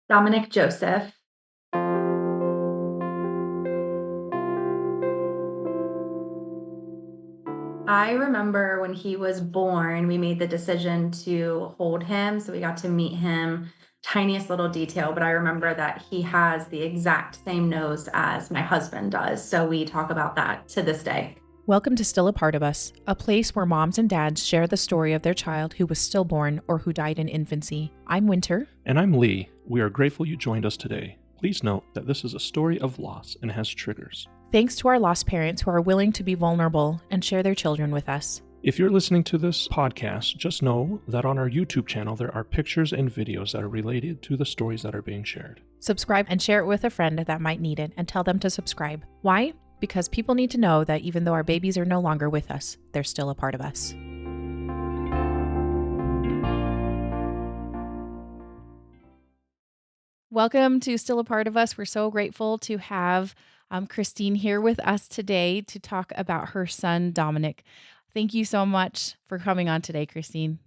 Dominic Joseph. I remember when he was born, we made the decision to hold him. So we got to meet him, tiniest little detail. But I remember that he has the exact same nose as my husband does. So we talk about that to this day. Welcome to Still a Part of Us, a place where moms and dads share the story of their child who was stillborn or who died in infancy. I'm Winter. And I'm Lee. We are grateful you joined us today. Please note that this is a story of loss and has triggers. Thanks to our lost parents who are willing to be vulnerable and share their children with us. If you're listening to this podcast, just know that on our YouTube channel there are pictures and videos that are related to the stories that are being shared. Subscribe and share it with a friend that might need it and tell them to subscribe. Why? Because people need to know that even though our babies are no longer with us, they're still a part of us. Welcome to Still a Part of Us. We're so grateful to have Christine here with us today to talk about her son, Dominic. Thank you so much for coming on today, Christine.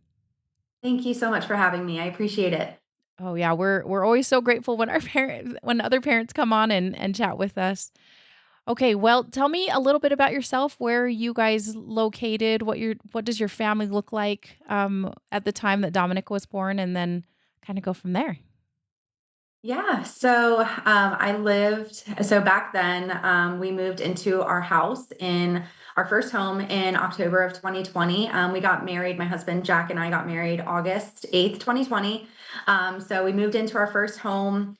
Thank you so much for having me. I appreciate it. Oh yeah, we're always so grateful when when other parents come on and chat with us. Okay, well, tell me a little bit about yourself. Where are you guys located? What does your family look like at the time that Dominic was born, and then kind of go from there. Yeah. So back then, we moved into our house in our first home in October of 2020. We got married. My husband, Jack, and I got married August 8th, 2020. So we moved into our first home.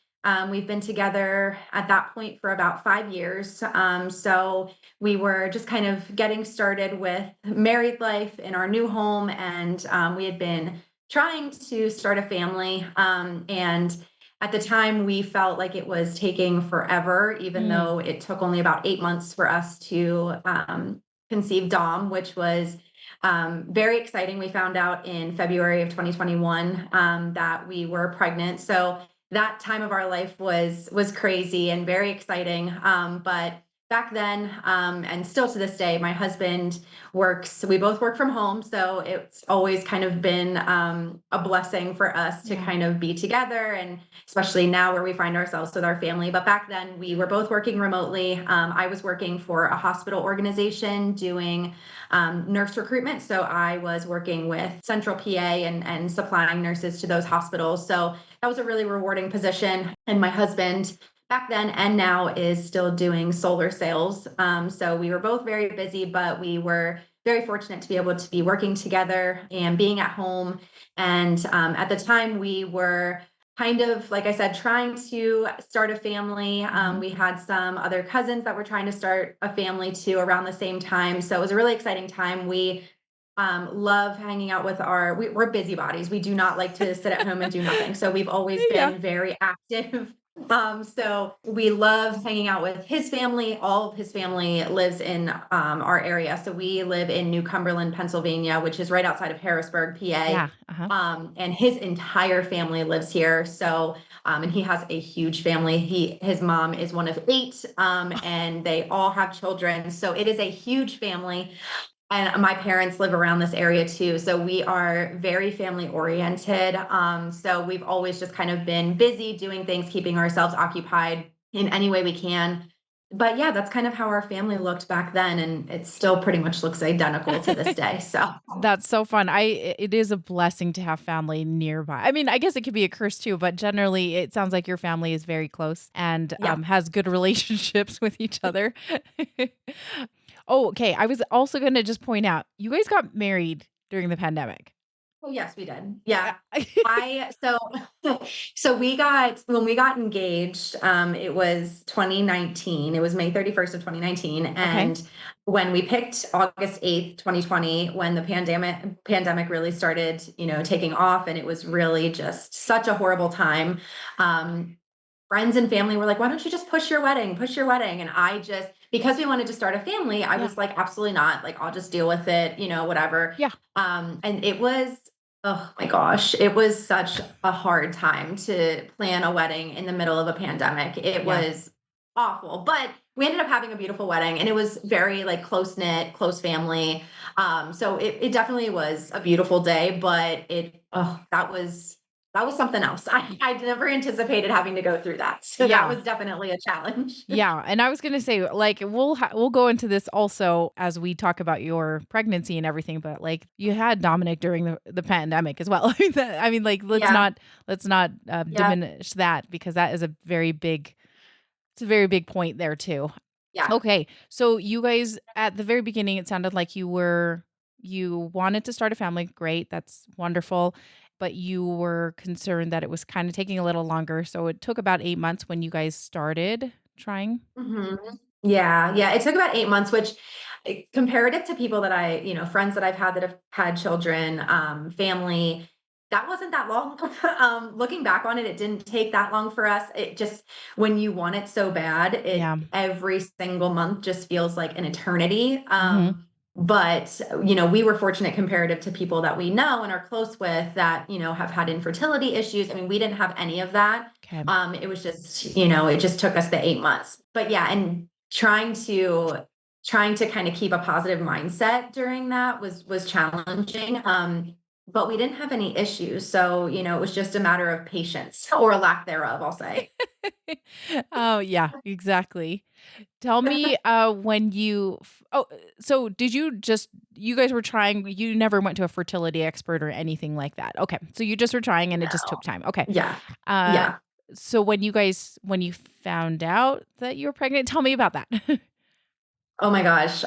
We've been together at that point for about 5 years. So we were just kind of getting started with married life in our new home, and we had been trying to start a family. And at the time, we felt like it was taking forever, even Mm, though it took only about 8 months for us to conceive Dom, which was very exciting. We found out in February of 2021 that we were pregnant. So that time of our life was crazy and very exciting. But back then, and still to this day, my husband works. We both work from home, so it's always kind of been a blessing for us to yeah. kind of be together, and especially now where we find ourselves with our family. But back then, we were both working remotely. I was working for a hospital organization doing nurse recruitment. So I was working with Central PA and supplying nurses to those hospitals. So that was a really rewarding position. And my husband, back then and now, is still doing solar sales. So we were both very busy, but we were very fortunate to be able to be working together and being at home. And at the time, we were kind of, like I said, trying to start a family. Mhm. We had some other cousins that were trying to start a family too around the same time. So it was a really exciting time. We love hanging out with we're busybodies. We do not like to sit at home and do nothing. So we've always Yeah. been very active. So we love hanging out with his family. All of his family lives in our area. So we live in New Cumberland, Pennsylvania, which is right outside of Harrisburg, PA. Yeah. Uh-huh. And his entire family lives here. So, and he has a huge family. His mom is one of eight, and they all have children. So it is a huge family. And my parents live around this area too. So we are very family oriented. So we've always just kind of been busy doing things, keeping ourselves occupied in any way we can. But yeah, that's kind of how our family looked back then. And it still pretty much looks identical to this day. So That's so fun. It is a blessing to have family nearby. I mean, I guess it could be a curse too, but generally it sounds like your family is very close and yeah. has good relationships with each other. Oh, okay. I was also going to just point out, you guys got married during the pandemic. Oh, yes, we did. Yeah. Yeah. I so so when we got engaged, it was 2019. It was May 31st of 2019. Okay. And when we picked August 8th, 2020, when the pandemic really started, taking off, and it was really just such a horrible time. Um, Friends and family were like, why don't you just push your wedding? And I just, because we wanted to start a family, I Yeah. was like, absolutely not. Like, I'll just deal with it, whatever. Yeah. And it was, oh my gosh, it was such a hard time to plan a wedding in the middle of a pandemic. It Yeah. was awful, but we ended up having a beautiful wedding, and it was very like close knit, close family. So it definitely was a beautiful day, but that was that was something else. Y- I never anticipated having to go through that. So that Yeah. was definitely a challenge. Yeah, and I was gonna say, like, we'll go into this also as we talk about your pregnancy and everything, but like, you had Dominic during the pandemic as well. I mean, like, Yeah. let's not Yeah. diminish that because that is a very big it's a very big point there too. Yeah. Okay, so you guys at the very beginning, it sounded like you wanted to start a family. Great, that's wonderful. But you were concerned that it was kind of taking a little longer. So it took about 8 months when you guys started trying. Mhm. Yeah, yeah, it took about 8 months, which comparative to people that friends that I've had that have had children, family, that wasn't that long. Looking back on it, it didn't take that long for us. It just when you want it so bad, Yeah. every single month just feels like an eternity. Hmm. But we were fortunate comparative to people that we know and are close with that, have had infertility issues. I mean, we didn't have any of that. Okay. It was just, it just took us the 8 months. But yeah, and trying to kind of keep a positive mindset during that was challenging. But we didn't have any issues. So, it was just a matter of patience or a lack thereof, I'll say. Oh, yeah, exactly. Tell me, when so did you guys were trying, you never went to a fertility expert or anything like that? Okay, so you just were trying and it just took No. time. Okay. Yeah. Uh, Yeah. so when you found out that you were pregnant, tell me about that. Oh my gosh.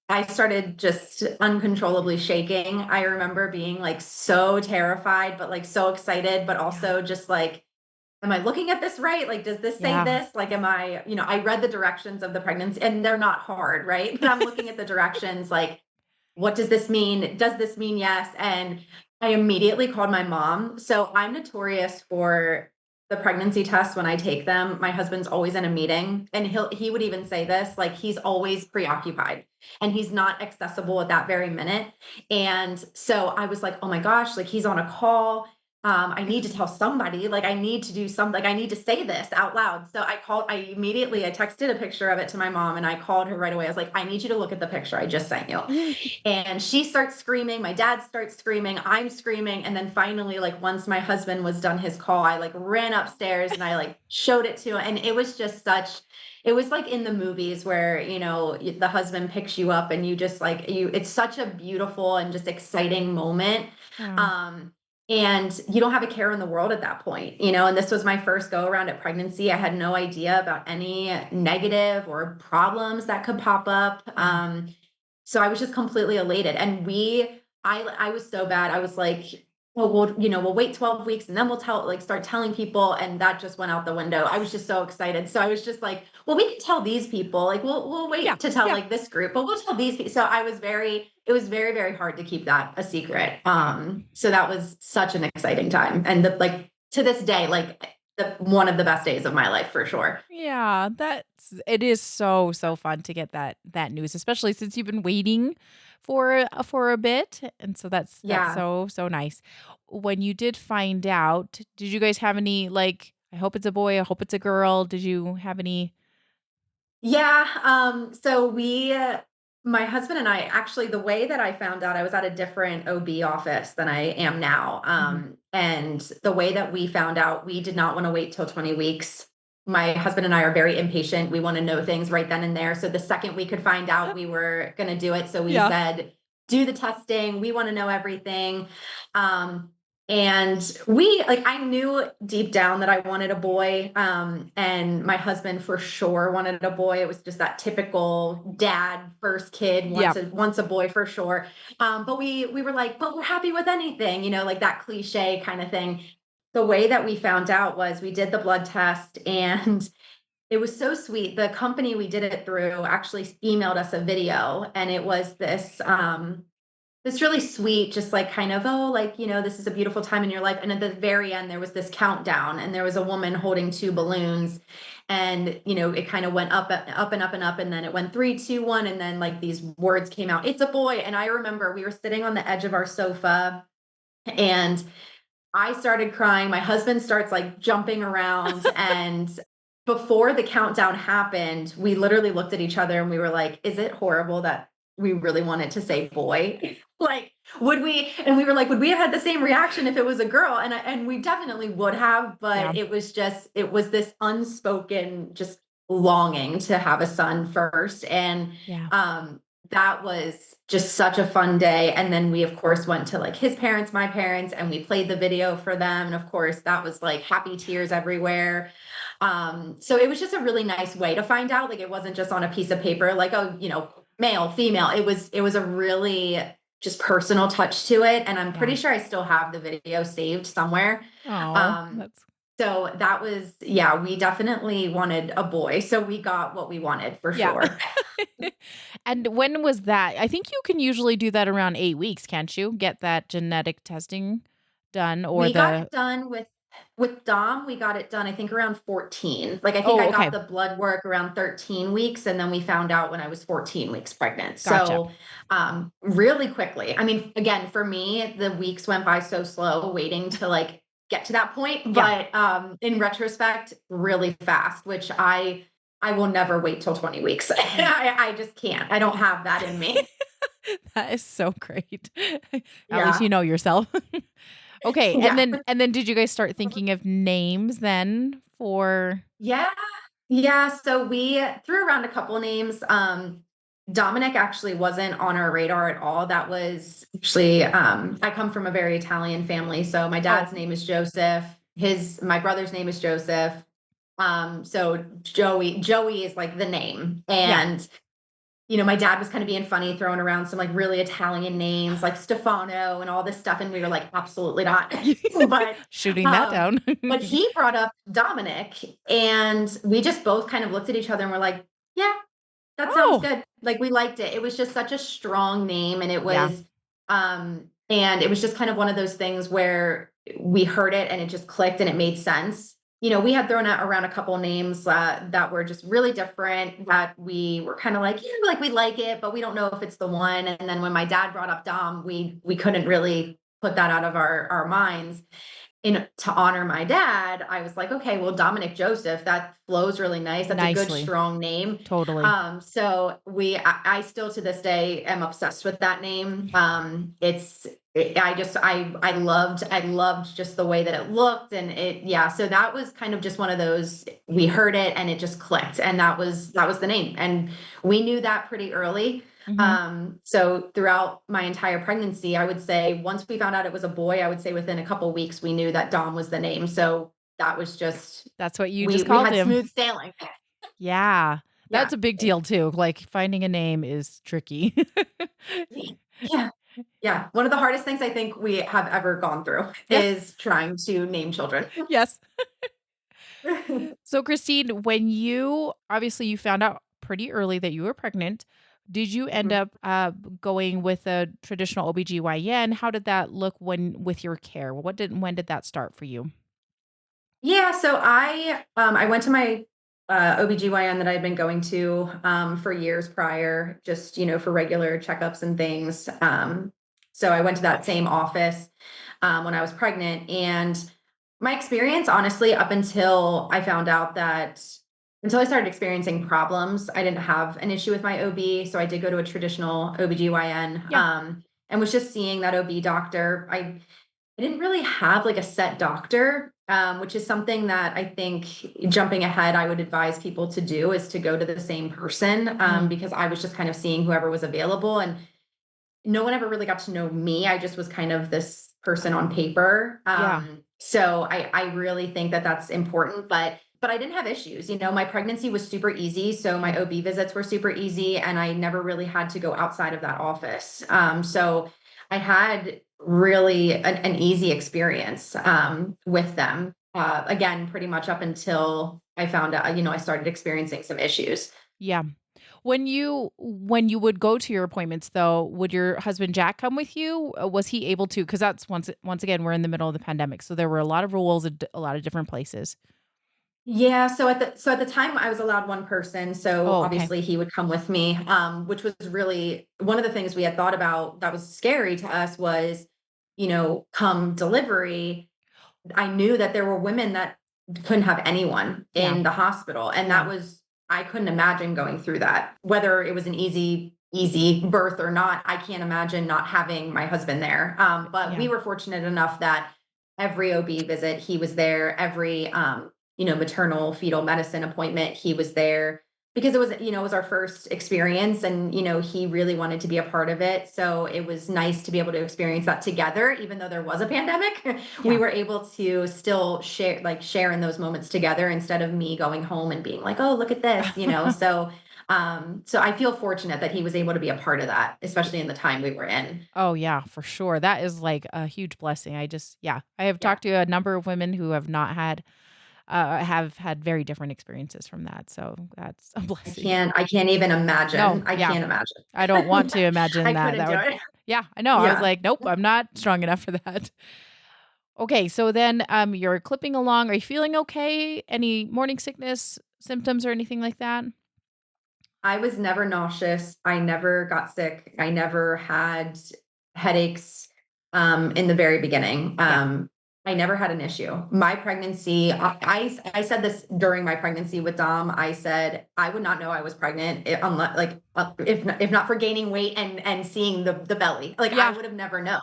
I started just uncontrollably shaking. I remember being like so terrified, but like so excited, but Yeah. also just like, am I looking at this right? Like, does this say Yeah. this? Like, I read the directions of the pregnancy and they're not hard, right? But I'm looking at the directions like, what does this mean? Does this mean yes? And I immediately called my mom. So I'm notorious for the pregnancy tests when I take them. My husband's always in a meeting and he would even say this, like he's always preoccupied and he's not accessible at that very minute. And so I was like, oh my gosh, like he's on a call. I need to tell somebody, like I need to do something, like I need to say this out loud. So I texted a picture of it to my mom and I called her right away. I was like, I need you to look at the picture I just sent you. And she starts screaming, my dad starts screaming, I'm screaming. And then finally, like once my husband was done his call, I like ran upstairs and I like showed it to him. And it was just it was like in the movies where, the husband picks you up and you just like it's such a beautiful and just exciting moment. Yeah. Um, and you don't have a care in the world at that point, and this was my first go around at pregnancy. I had no idea about any negative or problems that could pop up. Yeah. So I was just completely elated. And I was so bad. I was like, well, we'll wait 12 weeks and then start telling people. And that just went out the window. I was just so excited. So I was just like, well, we can tell these people, like, we'll Yeah. wait to tell Yeah. like this group, but we'll tell these people. So it was very, very hard to keep that a secret. Yeah. So that was such an exciting time. And to this day, like one of the best days of my life for sure. Yeah, it is so so fun to get that news, especially since you've been waiting for a bit, and so that's Yeah. so so nice. When you did find out, did you guys have any like? I hope it's a boy. I hope it's a girl. Did you have any? Yeah, so my husband and I actually, the way that I found out, I was at a different OB office than I am now. Mhm. And the way that we found out, we did not want to wait till 20 weeks. My husband and I are very impatient. We want to know things right then and there. So the second we could find out, we were going to do it. So we Yeah. said, do the testing. We want to know everything. Um, and I knew deep down that I wanted a boy. And my husband for sure wanted a boy. It was just that typical dad, first kid, Yeah. wants a boy for sure. But we were like, but we're happy with anything, like that cliche kind of thing. The way that we found out was we did the blood test and it was so sweet. The company we did it through actually emailed us a video and it was this really sweet, just like kind of, oh, like, this is a beautiful time in your life. And at the very end, there was this countdown, and there was a woman holding two balloons. And, it kind of went up, up and up and up. And then it went three, two, one. And then like these words came out, it's a boy. And I remember we were sitting on the edge of our sofa and I started crying. My husband starts like jumping around. And before the countdown happened, we literally looked at each other and we were like, is it horrible that we really wanted to say boy? Like, would we, and we were like, would we have had the same reaction if it was a girl? And we definitely would have, Yeah. but it was this unspoken just longing to have a son first. And Yeah. that was just such a fun day. And then we, of course, went to like his parents, my parents, and we played the video for them. And of course, that was like happy tears everywhere. So it was just a really nice way to find out. Like it wasn't just on a piece of paper, like, oh, male, female. It was a really just personal touch to it. And I'm Yeah. pretty sure I still have the video saved somewhere. Oh, Um, that's so that was, yeah, we definitely wanted a boy. So we got what we wanted for yeah. sure. And when was that? I think you can usually do that around 8 weeks, can't you? Get that genetic testing done or We got the it done with Dom, we got it done, I think around 14. Like I think Oh, I got okay. the blood work around 13 weeks, and then we found out when I was 14 weeks pregnant. Gotcha. So really quickly. I mean, again, for me, the weeks went by so slow waiting to like get to that point. Yeah. But in retrospect, really fast, which I will never wait till 20 weeks. I just can't. I don't have that in me. That is so great. At least Yeah. you know yourself. Okay, and Yeah. then did you guys start thinking of names then for Yeah. Yeah. So we threw around a couple names. Dominic actually wasn't on our radar at all. That was actually, I come from a very Italian family. So my Oh, dad's name is Joseph. My brother's name is Joseph. So Joey is like the name. yeah. And my dad was kind of being funny, throwing around some like really Italian names like Stefano and all this stuff. And we were like, absolutely not. but, Shooting that um, down. but he brought up Dominic, and we just both kind of looked at each other and we're like, yeah, that sounds Oh, good. Like we liked it. It was just such a strong name. yeah. And it was just kind of one of those things where we heard it and it just clicked and it made sense. We had thrown out around a couple names that were just really different that we were kind of like, yeah, like we like it, but we don't know if it's the one. And then when my dad brought up Dom, we couldn't really put that out of our minds. To honor my dad, I was like, okay, well, Dominic Joseph, that flows really nice. That's a good, Nicely. strong name. Totally. So I still to this day am obsessed with that name. I loved just the way that it looked, and yeah. So that was kind of just one of those. We heard it and it just clicked, and that was the name, and we knew that pretty early. Mhm. So throughout my entire pregnancy, I would say once we found out it was a boy, I would say within a couple weeks we knew that Dom was the name. So that was just That's what you just we called had him. smooth sailing. Yeah. Yeah. That's a big deal too. Like finding a name is tricky. Yeah. Yeah. One of the hardest things I think we have ever gone through Yeah. is trying to name children. Yes. So Christine, when you found out pretty early that you were pregnant, did you end Mhm. up going with a traditional OBGYN? How did that look with your care? When did that start for you? Yeah, so I went to my OBGYN that I'd been going to for years prior, just for regular checkups and things. So I went to that same office when I was pregnant, and my experience, honestly, up until I found out that until I started experiencing problems, I didn't have an issue with my OB. So I did go to a traditional OBGYN Yeah. and was just seeing that OB doctor. I didn't really have like a set doctor, which is something that I think jumping ahead, I would advise people to do is to go to the same person Mm, because I was just kind of seeing whoever was available, and no one ever really got to know me. I just was kind of this person on paper. yeah. So I really think that that's important, but I didn't have issues. My pregnancy was super easy. So my Good. OB visits were super easy, and I never really had to go outside of that office. So I had really an easy experience with them. Again, pretty much up until I found out, I started experiencing some issues. Yeah. When you would go to your appointments though, would your husband Jack come with you? Was he able to? Because that's once again we're in the middle of the pandemic, so there were a lot of rules at a lot of different places. Yeah, so at the time I was allowed one person, so Oh, okay. obviously he would come with me, which was really one of the things we had thought about that was scary to us was, come delivery, I knew that there were women that couldn't have anyone Yeah. in the hospital, and Yeah. I couldn't imagine going through that, whether it was an easy easy birth or not. I can't imagine not having my husband there. But Yeah. we were fortunate enough that every OB visit, he was there. Every, maternal fetal medicine appointment, he was there because it was our first experience and, he really wanted to be a part of it. So it was nice to be able to experience that together, even though there was a pandemic. We Yeah. were able to still share in those moments together instead of me going home and being like, oh, look at this. So I feel fortunate that he was able to be a part of that, especially in the time we were in. Oh, yeah, for sure. That is like a huge blessing. Yeah, I have Yeah. talked to a number of women who have had very different experiences from that. So that's a blessing. I can't even imagine. No, I yeah, can't imagine. I don't want to imagine I that. couldn't That do would, it. yeah, I know. I was Yeah. like, nope, I'm not strong enough for that. Okay, so then you're clipping along. Are you feeling okay? Any morning sickness symptoms or anything like that? I was never nauseous. I never got sick. I never had headaches in the very beginning. Yeah. I never had an issue. My pregnancy, I said this during my pregnancy with Dom. I said I would not know I was pregnant unless, like, if not for gaining weight and seeing the belly. Like I Yeah. would have never known.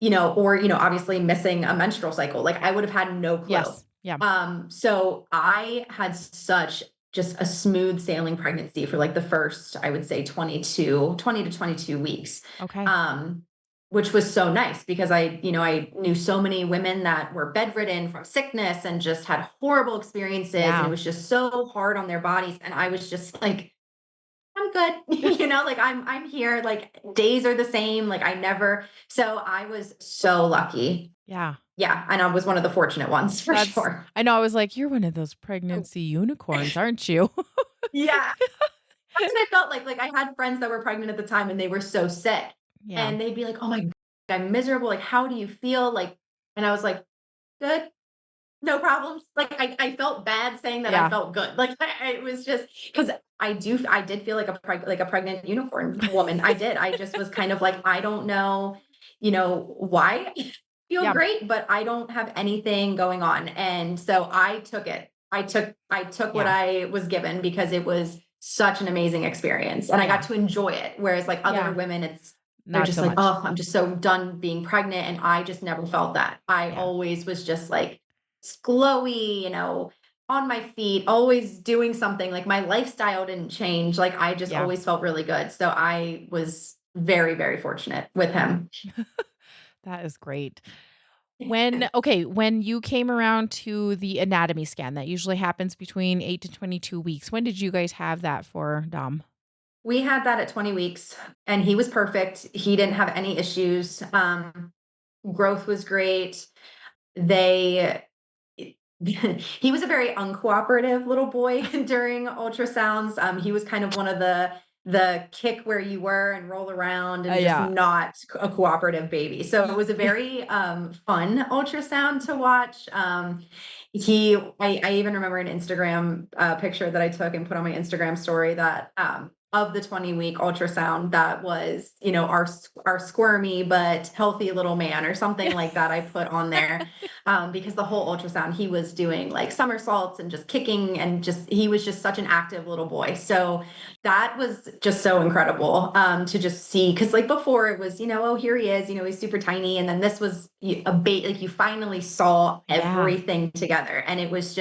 Or obviously missing a menstrual cycle. Like I would have had no clue. Yes. Yeah. So I had such just a smooth sailing pregnancy for like the first, I would say 20 to 22 weeks. Okay. Um, which was so nice because I knew so many women that were bedridden from sickness and just had horrible experiences. And it Yeah. was just so hard on their bodies. And I was just like, I'm good. Like I'm here. Like days are the same. Like I never, so I was so lucky. Yeah. Yeah. And I was one of the fortunate ones for That's sure. I know, I was like, "You're one of those pregnancy unicorns, aren't you?" Yeah. That's what I felt like. Like I had friends that were pregnant at the time and they were so sick. Yeah. And they'd be like, oh my God, I'm miserable. Like, how do you feel? Like, and I was like, good, no problems. Like I felt bad saying that I Yeah. felt good. Like it was just because I did feel like a pregnant unicorn woman. I did. I just was kind of like, I don't know, why I feel Yeah. great, but I don't have anything going on. And so I took it. I took what Yeah. I was given because it was such an amazing experience. And I got Yeah. to enjoy it. Whereas like other Yeah. women, they're Not just so like, much. oh, I'm just so done being pregnant. And I just never felt that. I Yeah. always was just like glowy, on my feet, always doing something. Like my lifestyle didn't change. Like I just Yeah. always felt really good. So I was very, very fortunate with Yeah. him. That is great. When you came around to the anatomy scan, that usually happens between 8 to 22 weeks. When did you guys have that for Dom? We had that at 20 weeks and he was perfect. He didn't have any issues. Growth was great. They he was a very uncooperative little boy during ultrasounds. He was kind of one of the kick where you were and roll around and just Yeah. not a cooperative baby. So it was a Yeah. very fun ultrasound to watch. I even remember an Instagram picture that I took and put on my Instagram story that of the 20-week ultrasound that was, our squirmy but healthy little man or something like that I put on there because the whole ultrasound he was doing like somersaults and just kicking and just he was just such an active little boy. So that was just so incredible to just see because like before it was oh here he is he's super tiny and then this was a bait like you finally saw Yeah. everything together and it was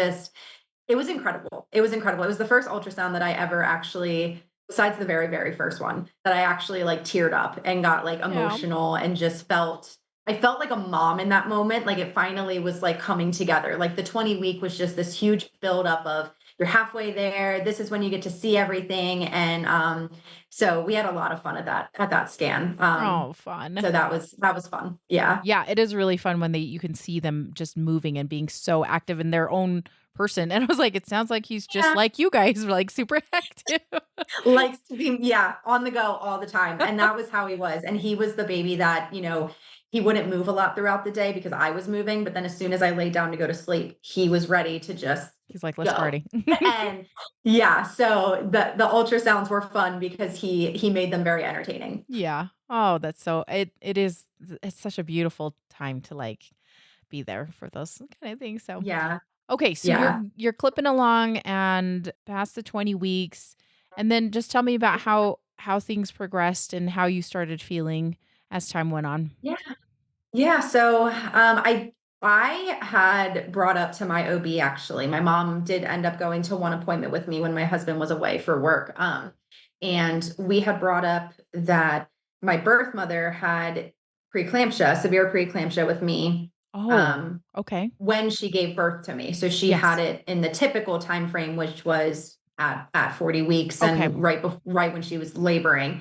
incredible. It was incredible. It was the first ultrasound that I ever actually, besides the very, very first one, that I actually like teared up and got like Yeah. emotional and just I felt like a mom in that moment. Like it finally was like coming together. Like the 20-week was just this huge buildup of you're halfway there. This is when you get to see everything. And so we had a lot of fun at that scan. Oh, fun. So that was fun. Yeah. Yeah, it is really fun when you can see them just moving and being so active in their own person. And I was like, it sounds like he's just Yeah. like you guys, like super active. Likes to be, yeah, on the go all the time. And that was how he was. And he was the baby that, he wouldn't move a lot throughout the day because I was moving. But then as soon as I laid down to go to sleep, he was ready to just He's like, let's go. party. And yeah, so the ultrasounds were fun because he made them very entertaining. Yeah. Oh, that's so it is it's such a beautiful time to like be there for those kind of things. So Yeah. okay, so Yeah. you're clipping along and past the 20 weeks. And then just tell me about how how things progressed and how you started feeling as time went on. Yeah. Yeah, so, I had brought up to my OB actually. My mom did end up going to one appointment with me when my husband was away for work. And we had brought up that my birth mother had preeclampsia, severe preeclampsia with me, Oh, um, okay. when she gave birth to me. So she had Yes. it in the typical time frame, which was at 40 weeks Okay. and right when she was laboring.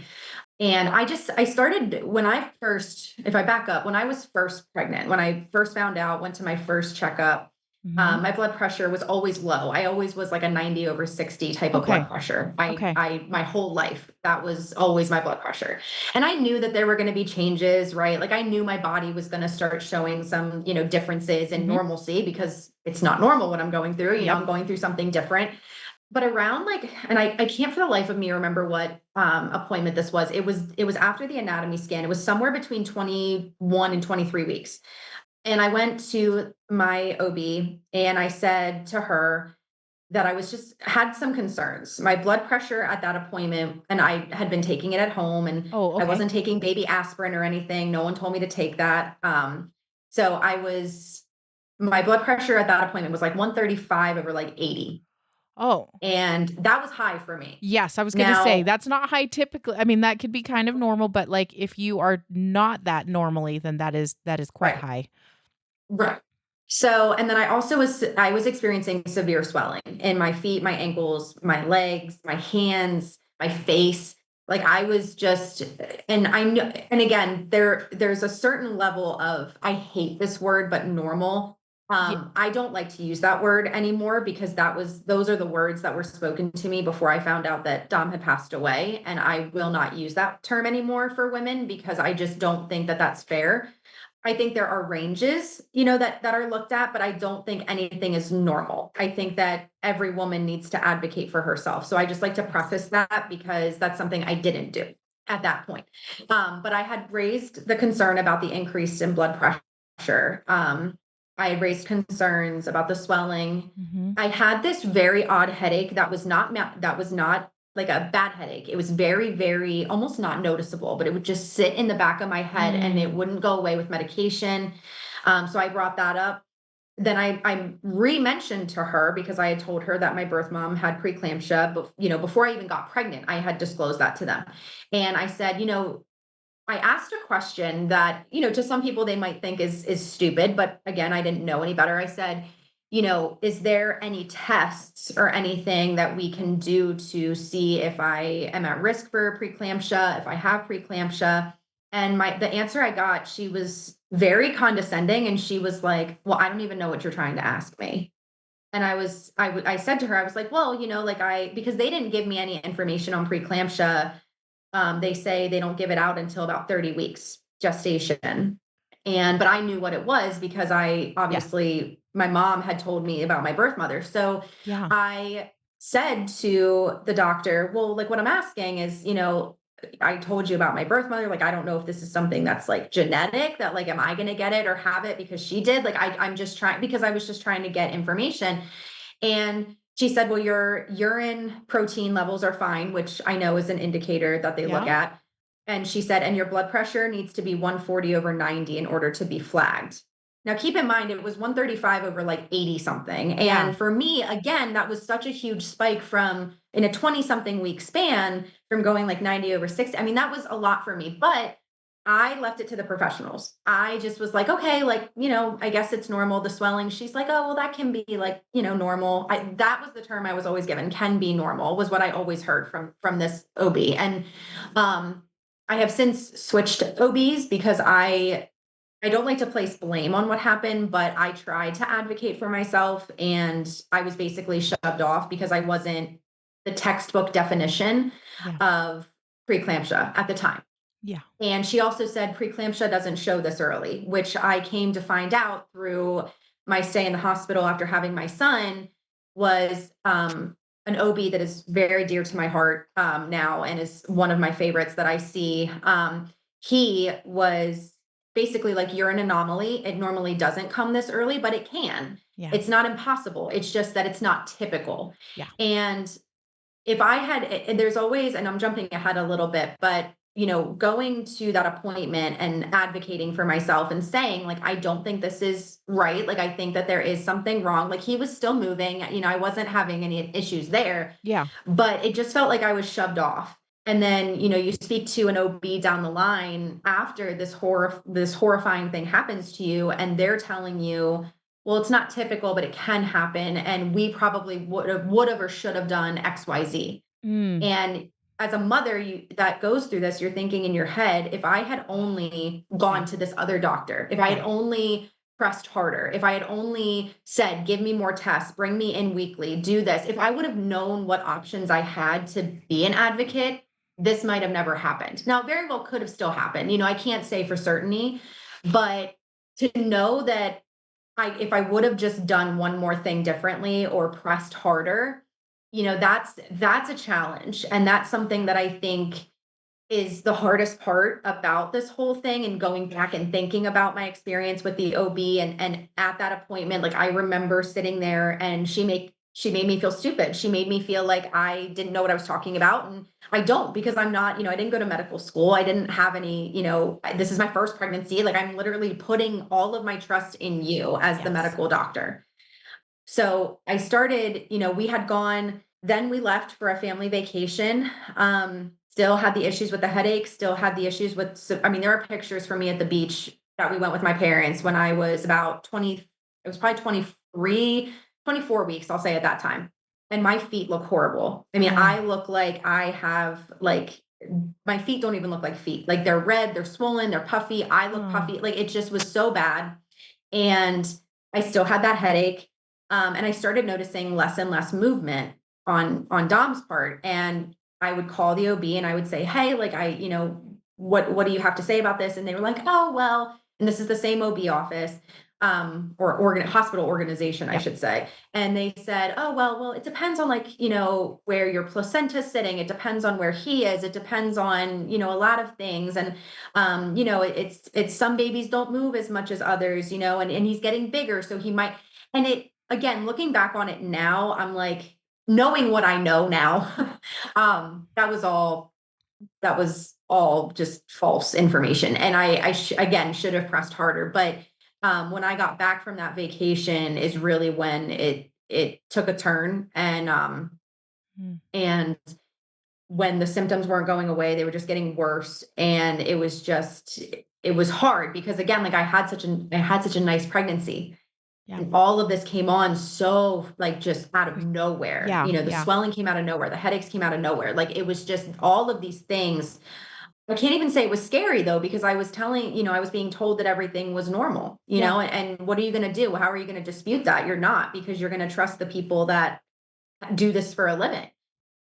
And I started when I first, if I back up, when I was first pregnant, when I first found out, went to my first checkup, Mhm. my blood pressure was always low. I always was like a 90 over 60 type of blood Okay. pressure. Okay. My whole life, that was always my blood pressure. And I knew that there were going to be changes, right? Like I knew my body was going to start showing some, differences in Mhm. normalcy because it's not normal what I'm going through. Yep. I'm going through something different. But around like, and I can't for the life of me remember what appointment this was. It was after the anatomy scan. It was somewhere between 21 and 23 weeks. And I went to my OB and I said to her that I was just had some concerns. My blood pressure at that appointment, and I had been taking it at home and Oh, I okay. wasn't taking baby aspirin or anything. No one told me to take that. So my blood pressure at that appointment was like 135 over like 80. Oh, And that was high for me. yes, I was gonna say, Now that's not high typically. I mean, that could be kind of normal, but, like, if you are not that normally, then that is quite right, high. right. So, and then I was experiencing severe swelling in my feet, my ankles, my legs, my hands, my face. Like I was just, and I know, and again, there's a certain level of, I hate this word, but normal. Ye I don't like to use that word anymore because those are the words that were spoken to me before I found out that Dom had passed away. And I will not use that term anymore for women because I just don't think that that's fair. I think there are ranges, that are looked at, but I don't think anything is normal. I think that every woman needs to advocate for herself. So I just like to yes. preface that because that's something I didn't do at that point. But I had raised the concern about the increase in blood pressure. I had raised concerns about the swelling. Mhm. I had this very odd headache that was not like a bad headache. It was very, very almost not noticeable, but it would just sit in the back of my head and it Mm. wouldn't go away with medication. So I brought that up. Then I re-mentioned to her because I had told her that my birth mom had preeclampsia, but before I even got pregnant, I had disclosed that to them. And I said, I asked a question that, to some people they might think is stupid, but again, I didn't know any better. I said, is there any tests or anything that we can do to see if I am at risk for preeclampsia, if I have preeclampsia? And the answer I got, she was very condescending and she was like, "Well, I don't even know what you're trying to ask me." And I said to her, I was like, "Well, like because they didn't give me any information on preeclampsia. They say they don't give it out until about 30 weeks gestation. But I knew what it was because I Yeah. obviously, my mom had told me about my birth mother. So Yeah. I said to the doctor, well, like what I'm asking is, I told you about my birth mother. Like, I don't know if this is something that's like genetic that like, am I going to get it or have it because she did? Like, I'm just trying because I was just trying to get information. And she said, well, your urine protein levels are fine, which I know is an indicator that they look Yeah. at. And she said, and your blood pressure needs to be 140 over 90 in order to be flagged. Now, keep in mind, it was 135 over like 80 something. Yeah. And for me, again, that was such a huge spike from in a 20 something week span from going like 90 over 60. I mean, that was a lot for me. But I left it to the professionals. I just was like, okay, like, I guess it's normal, the swelling. She's like, oh, well, that can be like, normal. That was the term I was always given, can be normal, was what I always heard from this OB. And I have since switched OBs because I don't like to place blame on what happened, but I tried to advocate for myself and I was basically shoved off because I wasn't the textbook definition Yeah. of preeclampsia at the time. Yeah. And she also said preeclampsia doesn't show this early, which I came to find out through my stay in the hospital after having my son was an OB that is very dear to my heart now and is one of my favorites that I see. He was basically like, you're an anomaly. It normally doesn't come this early, but it can. Yeah. It's not impossible. It's just that it's not typical. Yeah. And if I had, and there's always, and I'm jumping ahead a little bit, but going to that appointment and advocating for myself and saying, like, I don't think this is right. Like, I think that there is something wrong. Like, he was still moving, I wasn't having any issues there, Yeah. but it just felt like I was shoved off. And then, you speak to an OB down the line after this horrifying thing happens to you, and they're telling you, well, it's not typical, but it can happen. And we probably would have or should have done XYZ. Mm. And as a mother, that goes through this, you're thinking in your head, if I had only Yeah. gone to this other doctor, if I had Yeah. only pressed harder, if I had only said, give me more tests, bring me in weekly, do this, if I would have known what options I had to be an advocate, this might have never happened. Now, very well could have still happened. I can't say for certainty, but to know that if I would have just done one more thing differently or pressed harder, that's a challenge. And that's something that I think is the hardest part about this whole thing, and going back and thinking about my experience with the OB, and at that appointment, like, I remember sitting there, and she made me feel stupid. She made me feel like I didn't know what I was talking about. And I don't, because I'm not, I didn't go to medical school. I didn't have any, this is my first pregnancy. Like, I'm literally putting all of my trust in you as the Yes. medical doctor. So I started, we had gone, then we left for a family vacation. Still had the issues with the headache, still had the issues with, so, I mean, there are pictures for me at the beach that we went with my parents when I was about 20, it was probably 23, 24 weeks, I'll say, at that time. And my feet look horrible. I mean, Oh. I look like I have, like, my feet don't even look like feet. Like, they're red, they're swollen, they're puffy. I look Oh. puffy. Like, it just was so bad. And I still had that headache. And I started noticing less and less movement on Dom's part. And I would call the OB and I would say, hey, like, what do you have to say about this? And they were like, oh, well, and this is the same OB office, or hospital organization, I Yep. should say. And they said, oh, well, it depends on, like, where your placenta's sitting. It depends on where he is. It depends on, a lot of things. And it's some babies don't move as much as others, and he's getting bigger. So he might, and it, again, looking back on it now, I'm like, knowing what I know now, that was all just false information. And again, should have pressed harder. But when I got back from that vacation is really when it took a turn. Mm. And when the symptoms weren't going away, they were just getting worse. And it was hard, because, again, like, I had such a nice pregnancy. Yeah. And all of this came on so, like, just out of Quick. nowhere. Yeah. The Yeah. swelling came out of nowhere, the headaches came out of nowhere. Like, it was just all of these things. I can't even say it was scary, though, because I was being told that everything was normal, Yeah. and what are you going to do? How are you going to dispute that? You're not, because you're going to trust the people that do this for a living.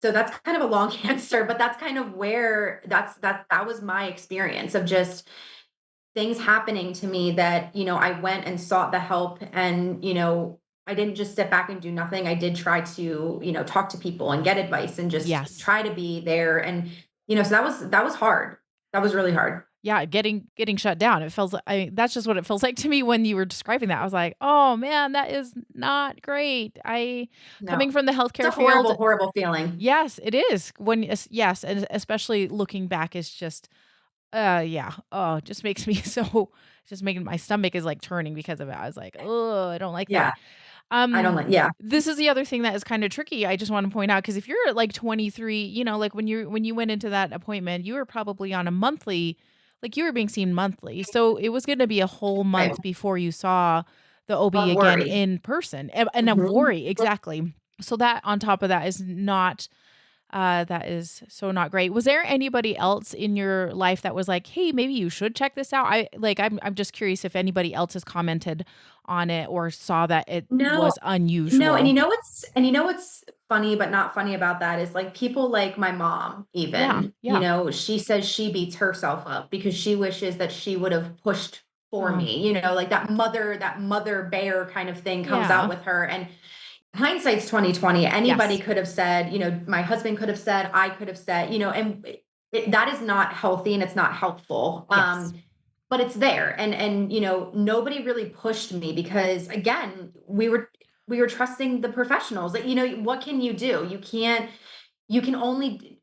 So that's kind of a long answer, but that's kind of where that was my experience of just things happening to me, that, I went and sought the help. And, I didn't just sit back and do nothing. I did try to, talk to people and get advice and just Yes. try to be there. And, so that was hard. That was really hard. Yeah, getting shut down. It feels that's just what it feels like to me when you were describing that. I was like, "Oh, man, that is not great." Coming No, from the it's a healthcare field. horrible, horrible feeling. Yes, it is. Yes, and especially looking back is just, yeah. Oh, it just makes me so, just making my stomach is, like, turning because of it. I was like, "Oh, I don't like Yeah. that." I don't Um, like, yeah. this is the other thing that is kinda tricky, I just wanna point out, because if you're at, like, 23, like, when you went into that appointment, you were probably on a monthly, like, you were being seen monthly, so it was gonna be a whole Right. month before you saw the OB Of again worry. in person, and of Mhm. worry, exactly. So that on top of that is not, that is so not great. Was there anybody else in your life that was like, "Hey, maybe you should check this out?" I'm just curious if anybody else has commented on it or saw that it No, was no, and unusual. what's funny but not funny about that is, like, people like my mom Yeah, even, yeah. she says she beats herself up because she wishes that she would have pushed for Oh, me, like that mother bear kind of thing comes out yeah. with her. And hindsight's 2020. Anybody Yes. could have said, my husband could have said, I could have said, and that is not healthy and it's not helpful. Yes. But it's there. And nobody really pushed me, because, again, we were trusting the professionals. That, what can you do? You can't. you can only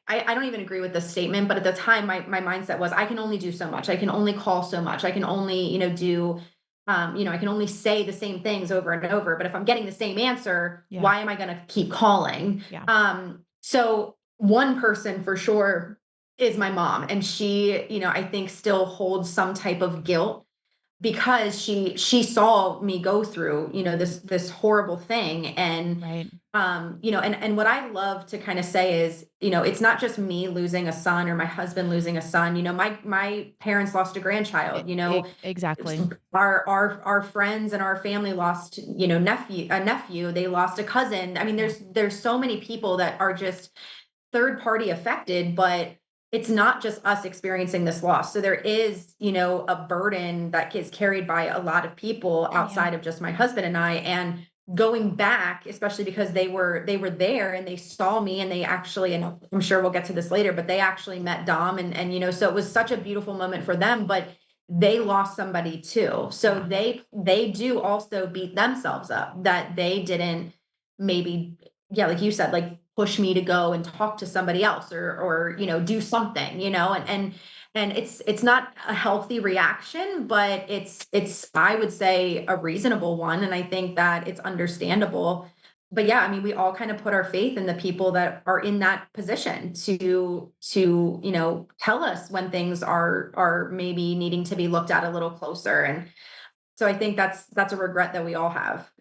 I don't even agree with this statement, but at the time my mindset was I can only do so much. I can only call so much. I can only, do I can only say the same things over and over. But if I'm getting the same answer, Yeah. why am I gonna keep calling? Yeah. So one person for sure is my mom. And she, I think still holds some type of guilt because she saw me go through, this horrible thing. And Right. and what I love to kind of say is, it's not just me losing a son or my husband losing a son. My parents lost a grandchild. Exactly. Our friends and our family lost, a nephew. They lost a cousin. I mean, Yeah. there's so many people that are just third party affected, but it's not just us experiencing this loss. So there is, a burden that gets carried by a lot of people Yeah. outside of just my husband and I. And going back, especially because they were there and they saw me and they actually, and I'm sure we'll get to this later, but they actually met Dom and so it was such a beautiful moment for them, but they lost somebody too. So Yeah. they do also beat themselves up that they didn't maybe, yeah, like you said, like push me to go and talk to somebody else or do something, and it's not a healthy reaction, but it's I would say a reasonable one, and I think that it's understandable. But yeah, I mean, we all kind of put our faith in the people that are in that position to tell us when things are maybe needing to be looked at a little closer. And so I think that's a regret that we all have,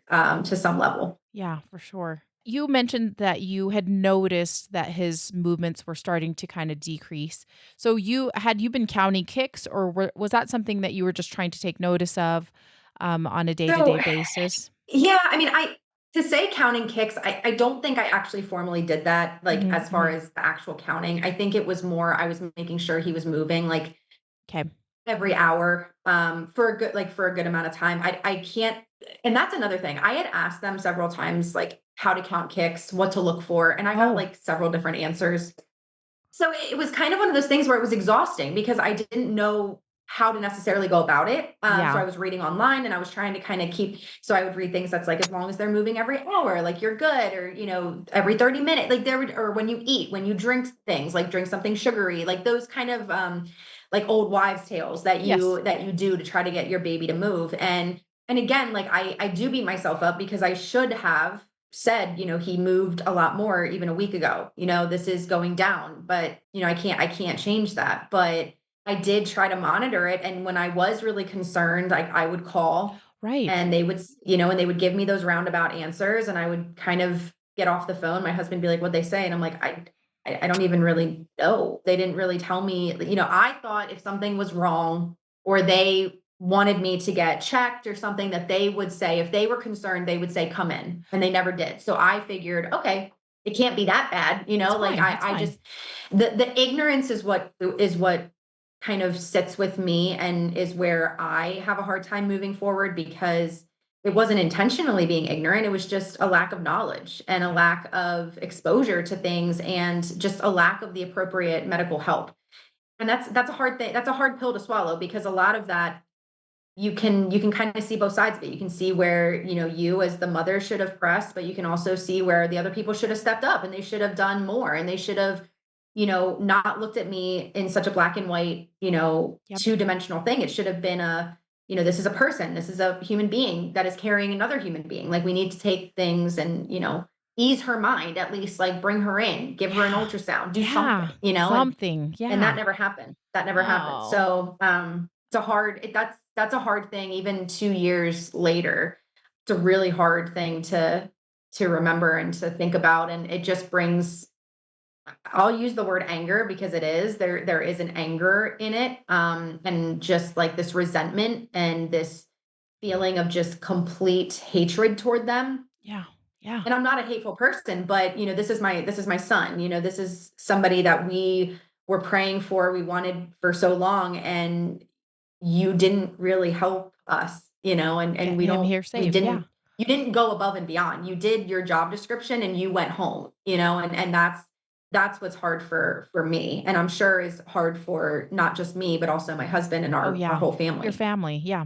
to some level. Yeah, for sure. You mentioned that you had noticed that his movements were starting to kind of decrease. So you been counting kicks, or was that something that you were just trying to take notice of on a So day-to-day basis? yeah, I mean, I to say counting kicks, I don't think I actually formally did that, like, Mhm, as far mhm. as the actual counting. I think it was more I was making sure he was moving, like, 'Kay. every hour, for a good amount of time. I can't, and that's another thing. I had asked them several times, like, how to count kicks, what to look for, and I got, Oh, like, several different answers. So it was kind of one of those things where it was exhausting because I didn't know how to necessarily go about it. So yeah. I was reading online and I was trying to kind of so I would read things that's like, as long as they're moving every hour, like you're good, or, every 30 minutes, like or when you eat, when you drink things, like drink something sugary, like those kind of, like old wives' tales that Yes. you do to try to get your baby to move. And again, like I do beat myself up because I should have said, he moved a lot more even a week ago. This is going down, but I can't change that. But I did try to monitor it. And when I was really concerned, like I would call Right. and they would, and they would give me those roundabout answers and I would kind of get off the phone. My husband would be like, "What'd they say?" And I'm like, I don't even really know. They didn't really tell me. I thought if something was wrong or they wanted me to get checked or something, that they would say, if they were concerned, they would say, "Come in." And they never did. So I figured, okay, it can't be that bad, It's like fine. It's I fine. just the ignorance is what kind of sits with me and is where I have a hard time moving forward because it wasn't intentionally being ignorant. It was just a lack of knowledge and a Yeah. lack of exposure to things and just a lack of the appropriate medical help. And that's a hard thing. That's a hard pill to swallow because a lot of that you can kind of see both sides of it. You can see where, you as the mother should have pressed, but you can also see where the other people should have stepped up and they should have done more and they should have, not looked at me in such a black and white, Yep. two-dimensional thing. It should have been this is a person, this is a human being that is carrying another human being. Like we need to take things and, ease her mind, at least like bring her in, give her an Yeah. ultrasound, do Yeah. something, Something. and that Yeah. never happened. That never happened. Oh. So, it's a that's a hard thing even 2 years later. It's a really hard thing to remember and to think about, and it just brings I'll use the word anger because it is. There is an anger in it, and just like this resentment and this feeling of just complete hatred toward them. Yeah. Yeah. And I'm not a hateful person, but this is my son. This is somebody that we were praying for, we wanted for so long, and you didn't really help us, and Get him here we safe. Yeah. didn't you didn't go above and beyond. You did your job description and you went home, and that's what's hard for me. And I'm sure is hard for not just me, but also my husband and Oh, our yeah. whole Your family. family. Yeah.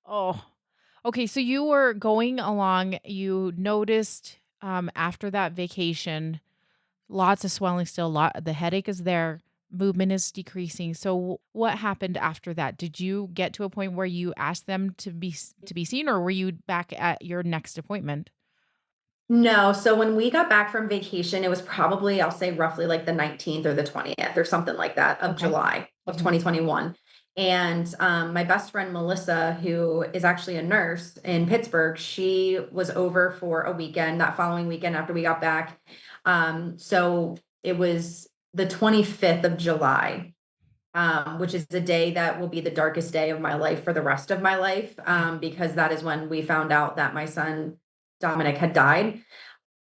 Oh. Okay, so you were going along, you noticed, after that vacation, Lots of swelling still, the headache is there, movement is decreasing. So what happened after that? Did you get to a point where you asked them to be seen, or were you back at your next appointment? No, so when we got back from vacation, it was probably, I'll say roughly like the 19th or the 20th or something like that of Okay. July of Mhm. 2021. And my best friend Melissa, who is actually a nurse in Pittsburgh, she was over for a weekend that following weekend after we got back. So it was the 25th of July, which is the day that will be the darkest day of my life for the rest of my life, Yeah. because that is when we found out that my son Dominic had died.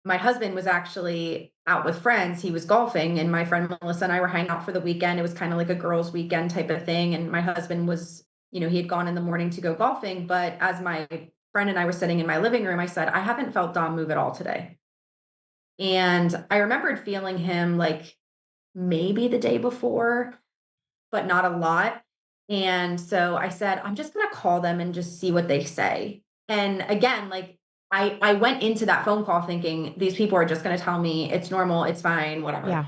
My husband was actually out with friends. He was golfing, and my friend Melissa and I were hanging out for the weekend. It was kind of like a girls' weekend type of thing. And my husband was, he had gone in the morning to go golfing. But as my friend and I were sitting in my living room, I said, I haven't felt Dom move at all today. And I remembered feeling him like maybe the day before, but not a lot. And so I said, I'm just gonna call them and just see what they say. And again, like I went into that phone call thinking these people are just gonna tell me it's normal, it's fine, whatever. Yeah.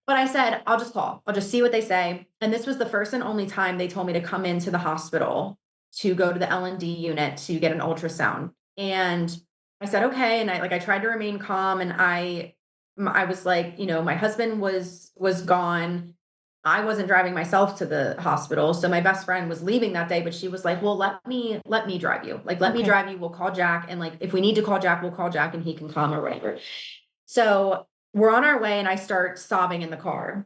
But I said, I'll just call. I'll just see what they say. And this was the first and only time they told me to come into the hospital to go to the L&D unit to get an ultrasound. And I said, okay. And I tried to remain calm. And I was like, my husband was gone. I wasn't driving myself to the hospital. So my best friend was leaving that day, but she was like, well, let me drive you. Like, let me Okay. drive you. We'll call Jack. And like, if we need to call Jack, we'll call Jack and he can come or whatever. So we're on our way and I start sobbing in the car.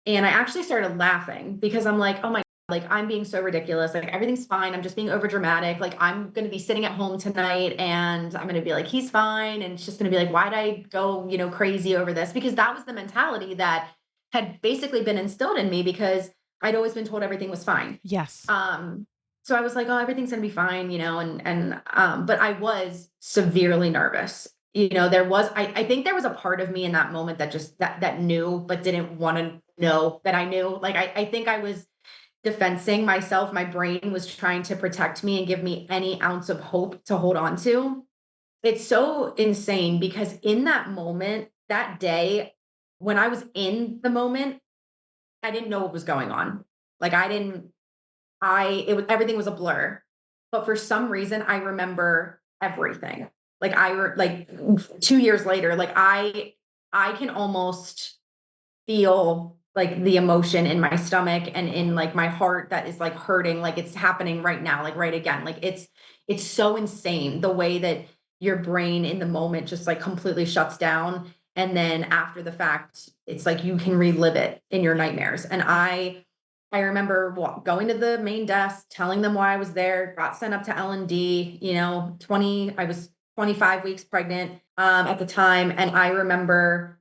And I actually started laughing because I'm like, oh my, like I'm being so ridiculous. Like everything's fine. I'm just being over dramatic. Like I'm going to be sitting at home tonight and I'm going to be like, he's fine. And it's just going to be like, why'd I go, crazy over this? Because that was the mentality that had basically been instilled in me because I'd always been told everything was fine. Yes. Um, so I was like, oh, everything's gonna be fine, but I was severely nervous. I think there was a part of me in that moment that just that knew but didn't want to know that I knew. Like I think I was defensing myself. My brain was trying to protect me and give me any ounce of hope to hold on to. It's so insane because in that moment, that day, when I was in the moment, I didn't know what was going on. Like I didn't I it was everything was a blur. But for some reason, I remember everything. Like 2 years later, like I can almost feel like the emotion in my stomach and in like my heart that is like hurting, like it's happening right now, like right again. Like it's so insane the way that your brain in the moment just like completely shuts down. And then after the fact, it's like you can relive it in your Yeah. nightmares. And I remember going to the main desk, telling them why I was there, got sent up to L&D, 20, I was 25 weeks pregnant at the time. And I remember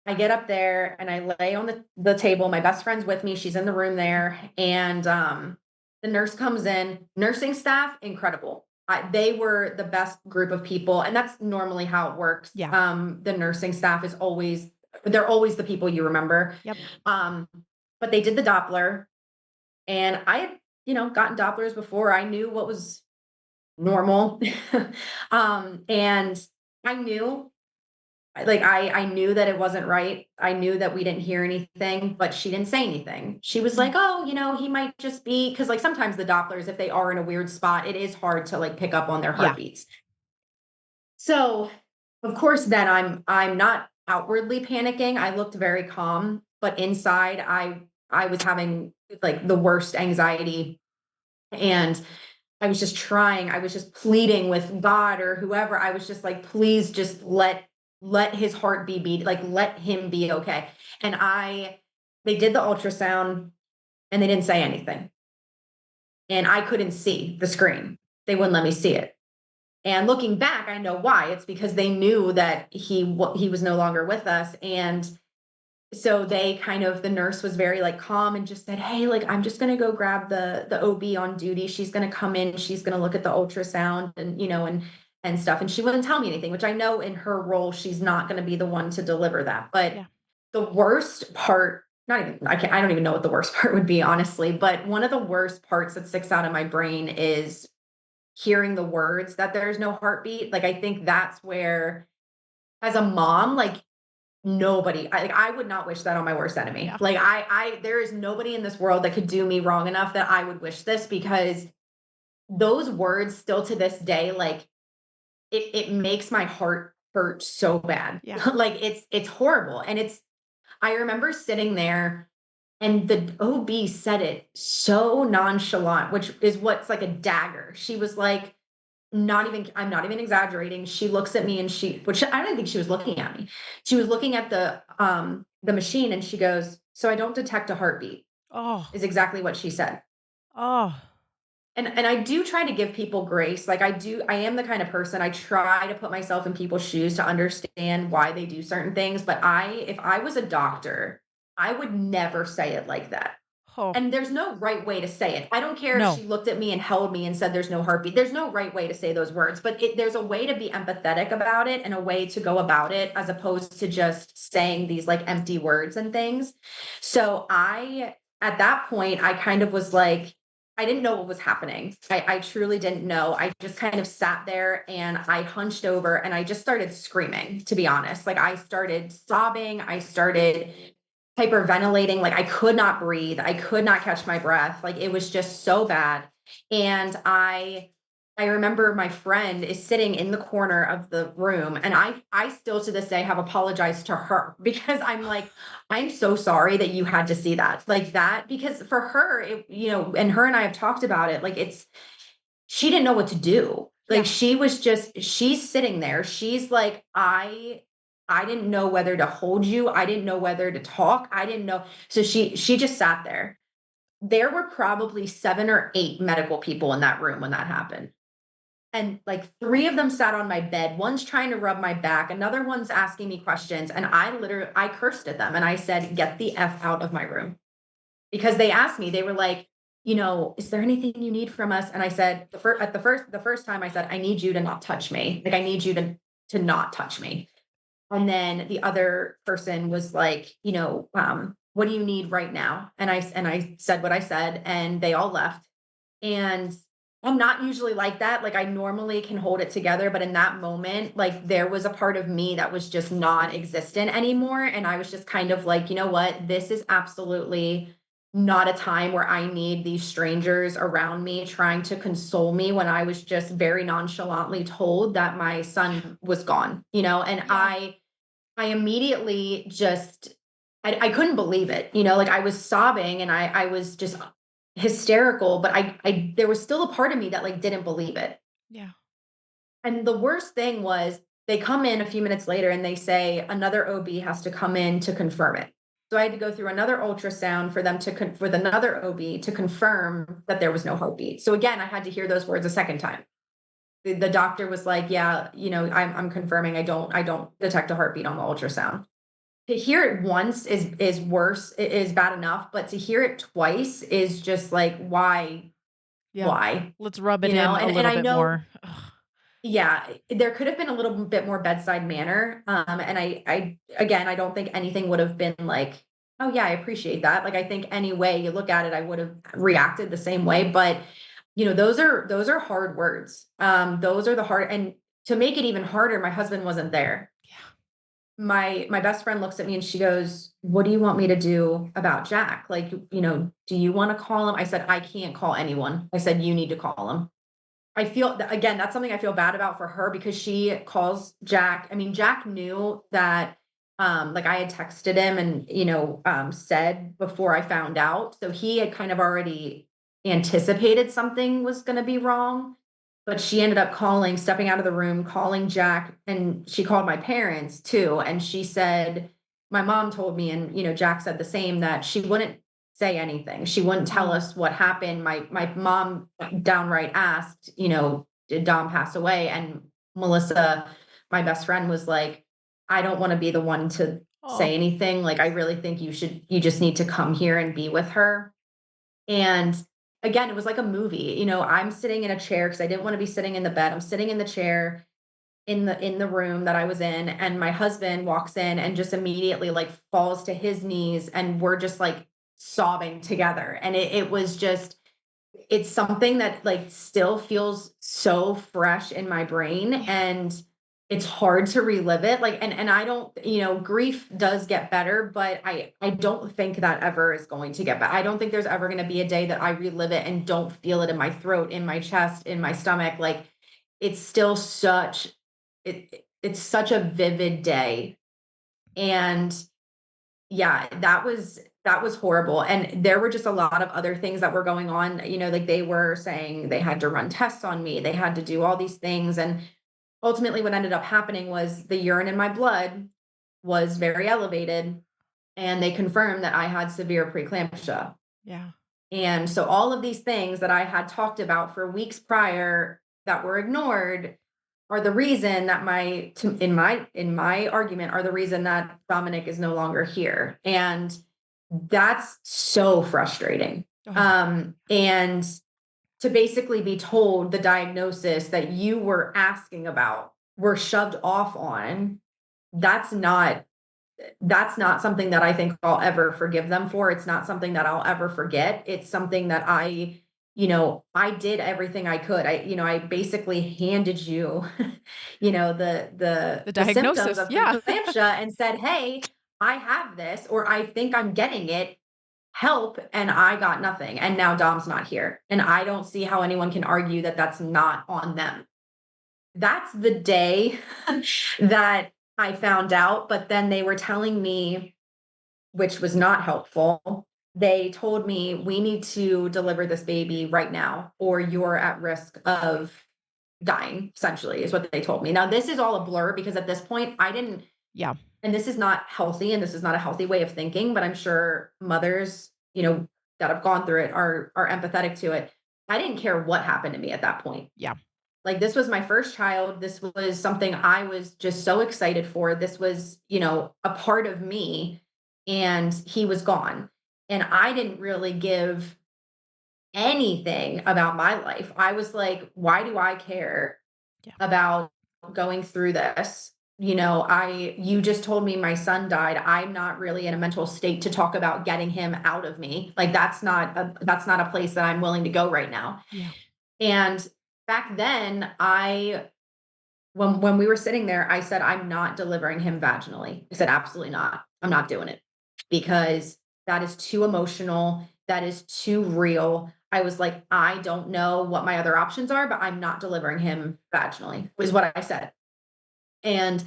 I get up there and I lay on the table. My best friend's with me. She's in the room there. And the nurse comes in, nursing staff, incredible. They were the best group of people. And that's normally how it works. Yeah. The nursing staff they're always the people you remember. Yep. Um, but they did the Doppler and I had, gotten Dopplers before. I knew what was normal. And I knew I knew that it wasn't right. I knew that we didn't hear anything, but she didn't say anything. She was Mhm. like, "Oh, he might just be," because like sometimes the Dopplers, if they are in a weird spot, it is hard to like pick up on their Yeah. heartbeats. So, of course, then I'm not outwardly panicking. I looked very calm, but inside I was having like the worst anxiety and I was just pleading with God or whoever. I was just like, please just let his heart be beat, like let him be okay. And they did the ultrasound and they didn't say anything. And I couldn't see the screen. They wouldn't let me see it. And looking back, I know why. It's because they knew that he was no longer with us. And so the nurse was very like calm and just said, hey, like I'm just gonna go grab the OB on duty. She's gonna come in, she's gonna look at the ultrasound and and stuff. And she wouldn't tell me anything, which I know in her role, she's not gonna be the one to deliver that. But Yeah. the worst part, not even I don't even know what the worst part would be, honestly, but one of the worst parts that sticks out in my brain is hearing the words that there's no heartbeat. Like I think that's where as a mom, like nobody, I would not wish that on my worst enemy. Yeah. Like there is nobody in this world that could do me wrong enough that I would wish this, because those words still to this day, like it makes my heart hurt so bad. Yeah. Like it's horrible. And I remember sitting there and the OB said it so nonchalant, which is what's like a dagger. She was like, I'm not even exaggerating. She looks at me and which I don't think she was looking at me. She was looking at the machine and she goes, "So I don't detect a heartbeat," Oh. is exactly what she said. Oh. And I do try to give people grace. Like I am the kind of person, I try to put myself in people's shoes to understand why they do certain things. But if I was a doctor, I would never say it like that. Oh. And there's no right way to say it. I don't care if No. she looked at me and held me and said there's no heartbeat. There's no right way to say those words, but there's a way to be empathetic about it and a way to go about it, as opposed to just saying these like empty words and things. So at that point, I kind of was like, I didn't know what was happening. I truly didn't know. I just kind of sat there and I hunched over and I just started screaming, to be honest. Like I started sobbing. I started hyperventilating. Like I could not breathe. I could not catch my breath. Like it was just so bad. And I remember my friend is sitting in the corner of the room, and I still to this day have apologized to her because I'm like, I'm so sorry that you had to see that. Like that, because for her, and her and I have talked about it. Like she didn't know what to do. Like Yeah. she's sitting there. She's like, I didn't know whether to hold you. I didn't know whether to talk. I didn't know. So she just sat there. There were probably 7 or 8 medical people in that room when that happened. And like 3 of them sat on my bed. One's trying to rub my back. Another one's asking me questions. And I cursed at them and I said, "Get the F out of my room." Because they asked me, they were like, "Is there anything you need from us?" And I said, the first time I said, "I need you to not touch me. Like I need you to not touch me." And then the other person was like, "What do you need right now?" And I said what I said, and they all left. And I'm not usually like that. Like I normally can hold it together, but in that moment, like there was a part of me that was just non-existent anymore. And I was just kind of like, you know what? This is absolutely not a time where I need these strangers around me trying to console me when I was just very nonchalantly told that my son was gone, and Yeah. I immediately just I couldn't believe it, like I was sobbing and I was just hysterical, but I there was still a part of me that like didn't believe it. Yeah. And the worst thing was they come in a few minutes later and they say another OB has to come in to confirm it. So I had to go through another ultrasound for them with another OB to confirm that there was no heartbeat. So again, I had to hear those words a second time. The doctor was like, "Yeah, I'm confirming I don't detect a heartbeat on the ultrasound." To hear it once is bad enough, but to hear it twice is just like, Yeah. why? Let's rub it in a And little I bit know, more. Ugh. yeah, there could have been a little bit more bedside manner. And I again, I don't think anything would have been like, "Oh yeah, I appreciate that." Like I think any way you look at it, I would have reacted the same way. But those are hard words. Those are the hard, and to make it even harder, my husband wasn't there. Yeah. My best friend looks at me and she goes, "What do you want me to do about Jack? Like, do you want to call him?" I said, "I can't call anyone." I said, "You need to call him." I feel again, that's something I feel bad about for her because she calls Jack. I mean, Jack knew that like I had texted him and said before I found out. So he had kind of already anticipated something was gonna be wrong. But she ended up stepping out of the room, calling Jack, and she called my parents too. And she said, my mom told me, and Jack said the same, that she wouldn't say anything. She wouldn't tell No. us what happened. My mom downright asked, did Dom pass away? And Melissa, my best friend, was like, "I don't want to be the one to Oh. say anything. Like, I really think you just need to come here and be with her." And again, it was like a movie. I'm sitting in a chair because I didn't want to be sitting in the bed. I'm sitting in the chair in the room that I was in, and my husband walks in and just immediately like falls to his knees, and we're just like sobbing together. And it was just it's something that like still feels so fresh in my brain. Yeah. And it's hard to relive it. Like, and I don't, grief does get better, but I don't think that ever is going to get better. I don't think there's ever going to be a day that I relive it and don't feel it in my throat, in my chest, in my stomach. Like, it's still it's such a vivid day. And yeah, that was horrible. And there were just a lot of other things that were going on, like they were saying they had to run tests on me. They had to do all these things. And ultimately what ended up happening was the urine in my blood was very elevated, and they confirmed that I had severe preeclampsia. Yeah. And so all of these things that I had talked about for weeks prior that were ignored are the reason that in my argument are the reason that Dominic is no longer here. And that's so frustrating. Oh, And to basically be told the diagnosis that you were asking about were shoved off on, that's not that's not something that I think I'll ever forgive them for. It's not something that I'll ever forget. It's something that I did everything I could. I basically handed you, the the the symptoms diagnosis. of Yeah. preeclampsia and said, "Hey, I have this, or I think I'm getting it. Help." And I got nothing. And now Dom's not here. And I don't see how anyone can argue that that's not on them. That's the day that I found out, but then they were telling me, which was not helpful. They told me, "We need to deliver this baby right now, or you're at risk of dying," essentially, is what they told me. Now, this is all a blur because at this point, I didn't, Yeah. and this is not healthy, and this is not a healthy way of thinking, but I'm sure mothers, that have gone through it are empathetic to it. I didn't care what happened to me at that point. Yeah. Like, this was my first child. This was something I was just so excited for. This was, a part of me, and he was gone. And I didn't really give anything about my life. I was like, why do I care Yeah. about going through this? You just told me my son died. I'm not really in a mental state to talk about getting him out of me. Like, that's not a place that I'm willing to go right now. Yeah. And back then, when we were sitting there, I said, "I'm not delivering him vaginally." I said, "Absolutely not. I'm not doing it because that is too emotional. That is too real." I was like, "I don't know what my other options are, but I'm not delivering him vaginally," was what I said. And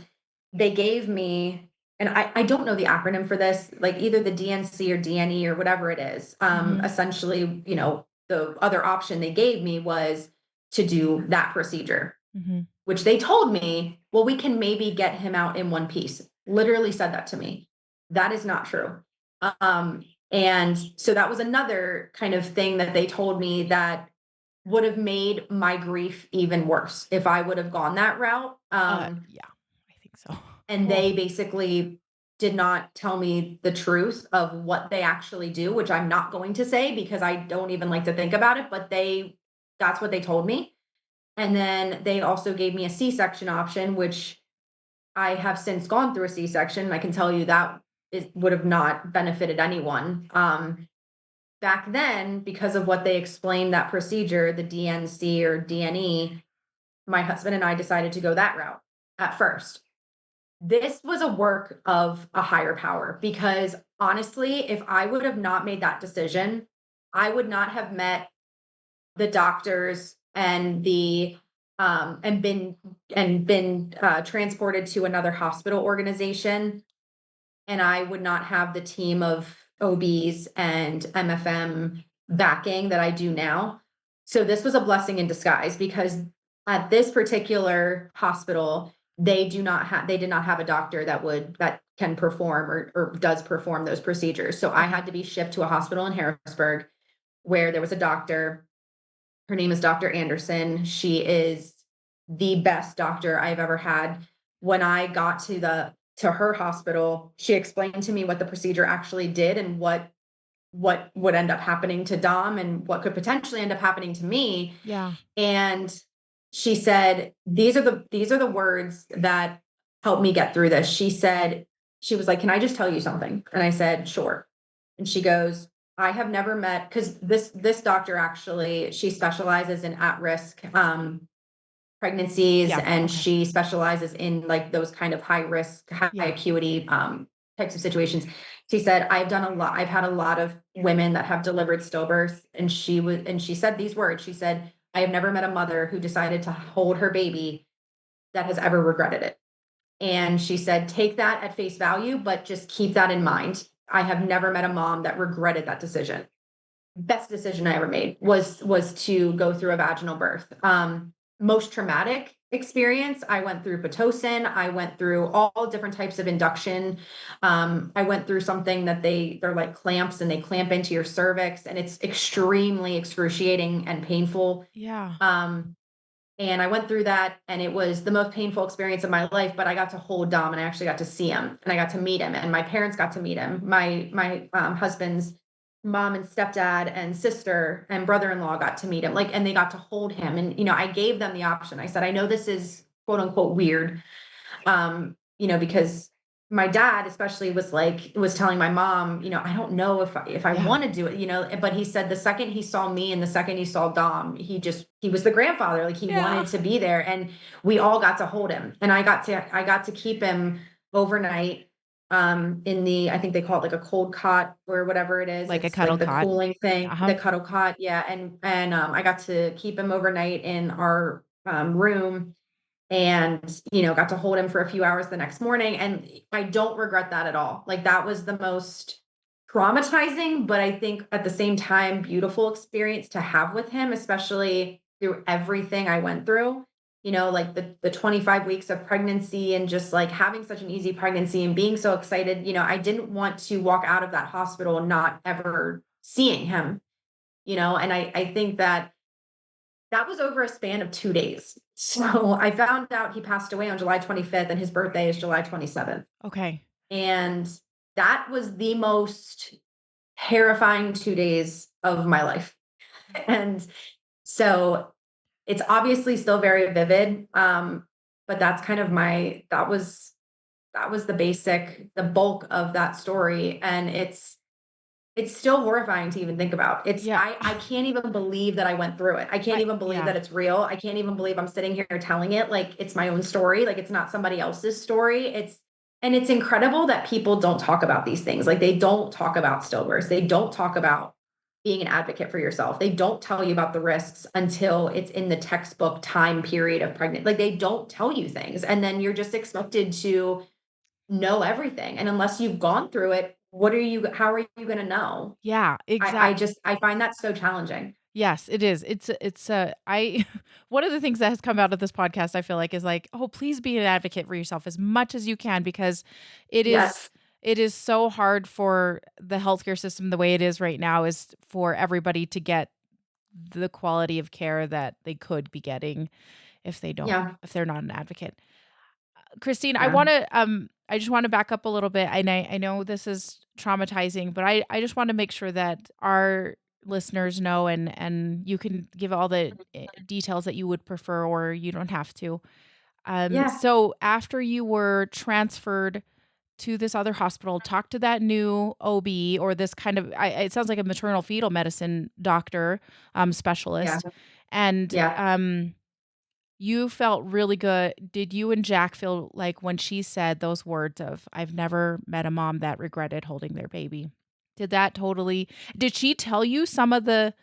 they gave me, and I don't know the acronym for this, like either the DNC or DNE or whatever it is. Mhm. Essentially, the other option they gave me was to do that procedure, Mhm. which they told me, "Well, we can maybe get him out in one piece." Literally said that to me. That is not true. And so that was another kind of thing that they told me that would have made my grief even worse if I would have gone that route. Yeah. I think so. And Oh, they basically did not tell me the truth of what they actually do, which I'm not going to say because I don't even like to think about it, but that's what they told me. And then they also gave me a C-section option, which I have since gone through a C-section. I can tell you that it would have not benefited anyone. Back then, because of what they explained that procedure, the DNC or DNE, my husband and I decided to go that route at first. This was a work of a higher power because honestly, if I would have not made that decision, I would not have met the doctors and been transported to another hospital organization, and I would not have the team of OBs and MFM backing that I do now. So this was a blessing in disguise because at this particular hospital, they did not have a doctor that can perform or does perform those procedures. So I okay. had to be shipped to a hospital in Harrisburg where there was a doctor. Her name is Dr. Anderson. She is the best doctor I've ever had. When I got to her hospital, she explained to me what the procedure actually did and what would end up happening to Dom and what could potentially end up happening to me. Yeah. And she said, "These are the words that helped me get through this." She was like, "Can I just tell you something?" And I said, "Sure." And she goes, "I have never met," because this doctor actually, she specializes in at-risk pregnancies, Yeah. and Okay. she specializes in like those kind of high risk, high Yeah. acuity types of situations. She said, I've had a lot of women that have delivered stillbirths, and she said these words. She said, I have never met a mother who decided to hold her baby that has ever regretted it. And she said, take that at face value, but just keep that in mind. I have never met a mom that regretted that decision. Best decision I ever made was to go through a vaginal birth. Most traumatic experience, I went through Pitocin. I went through all different types of induction. I went through something that they're like clamps, and they clamp into your cervix, and it's extremely excruciating and painful. Yeah. Um, and I went through that, and it was the most painful experience of my life, but I got to hold Dom, and I actually got to see him, and I got to meet him, and my parents got to meet him. My husband's mom and stepdad and sister and brother-in-law got to meet him, like, and they got to hold him. And, I gave them the option. I said, I know this is quote unquote weird, because my dad especially was telling my mom, I don't know if I Yeah. want to do it, but he said the second he saw me and the second he saw Dom, he was the grandfather, like he Yeah. wanted to be there, and we all got to hold him, and I got to keep him overnight, in the, I think they call it like a cold cot or whatever it is. Like a It's cuddle like the cot. cooling thing, Uh-huh. the cuddle cot. Yeah. And I got to keep him overnight in our room, and got to hold him for a few hours the next morning, and I don't regret that at all. Like, that was the most traumatizing, but I think at the same time beautiful experience to have with him, especially through everything I went through, like the 25 weeks of pregnancy, and just like having such an easy pregnancy and being so excited. I didn't want to walk out of that hospital not ever seeing him, and I think that was over a span of 2 days. So I found out he passed away on July 25th, and his birthday is July 27th. Okay. And that was the most terrifying 2 days of my life. And so it's obviously still very vivid. But that's kind of that was the bulk of that story. And it's still horrifying to even think about. Yeah. I can't even believe that I went through it. I can't even believe Yeah. that it's real. I can't even believe I'm sitting here telling it like it's my own story, like it's not somebody else's story. It's incredible that people don't talk about these things. Like, they don't talk about stillbirths. They don't talk about being an advocate for yourself. They don't tell you about the risks until it's in the textbook time period of pregnant. Like, they don't tell you things. And then you're just expected to know everything. And unless you've gone through it, how are you going to know? Yeah, I find that so challenging. yes, it is. I one of the things that has come out of this podcast, I feel like, is like, oh, please be an advocate for yourself as much as you can, because it is Yes. it is so hard for the healthcare system the way it is right now, is for everybody to get the quality of care that they could be getting Yeah. if they're not an advocate. Christine, Yeah. I just want to back up a little bit. I know this is traumatizing, but I just want to make sure that our listeners know, and you can give all the details that you would prefer, or you don't have to. Yeah. So after you were transferred to this other hospital, talk to that new OB, or this kind of, it sounds like a maternal fetal medicine doctor, Yeah. specialist, and Yeah. you felt really good. Did you and Jack feel like, when she said those words of, I've never met a mom that regretted holding their baby? Did she tell you some of the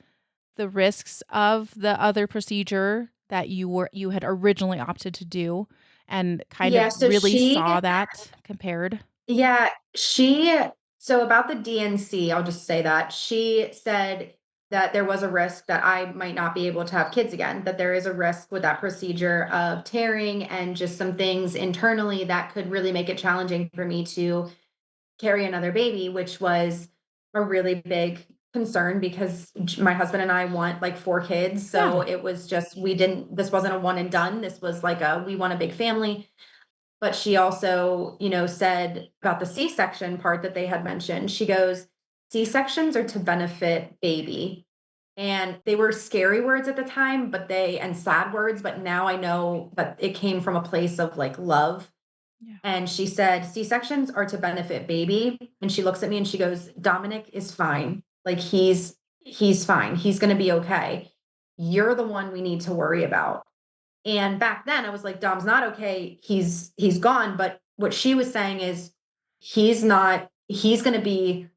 risks of the other procedure that you had originally opted to do, and kind Yeah. of So really she saw that compared? Yeah, so about the DNC, I'll just say that she said that there was a risk that I might not be able to have kids again, that there is a risk with that procedure of tearing and just some things internally that could really make it challenging for me to carry another baby, which was a really big concern because my husband and I want like 4 kids. Yeah. So it was just, this wasn't a one and done. This was like we want a big family. But she also, said about the C-section part that they had mentioned. She goes, C-sections are to benefit baby. And they were scary words at the time, and sad words, but now I know that it came from a place of like love. Yeah. And she said, C-sections are to benefit baby. And she looks at me and she goes, Dominic is fine. Like, he's fine. He's going to be okay. You're the one we need to worry about. And back then I was like, Dom's not okay. He's gone. But what she was saying is he's not, he's gonna be,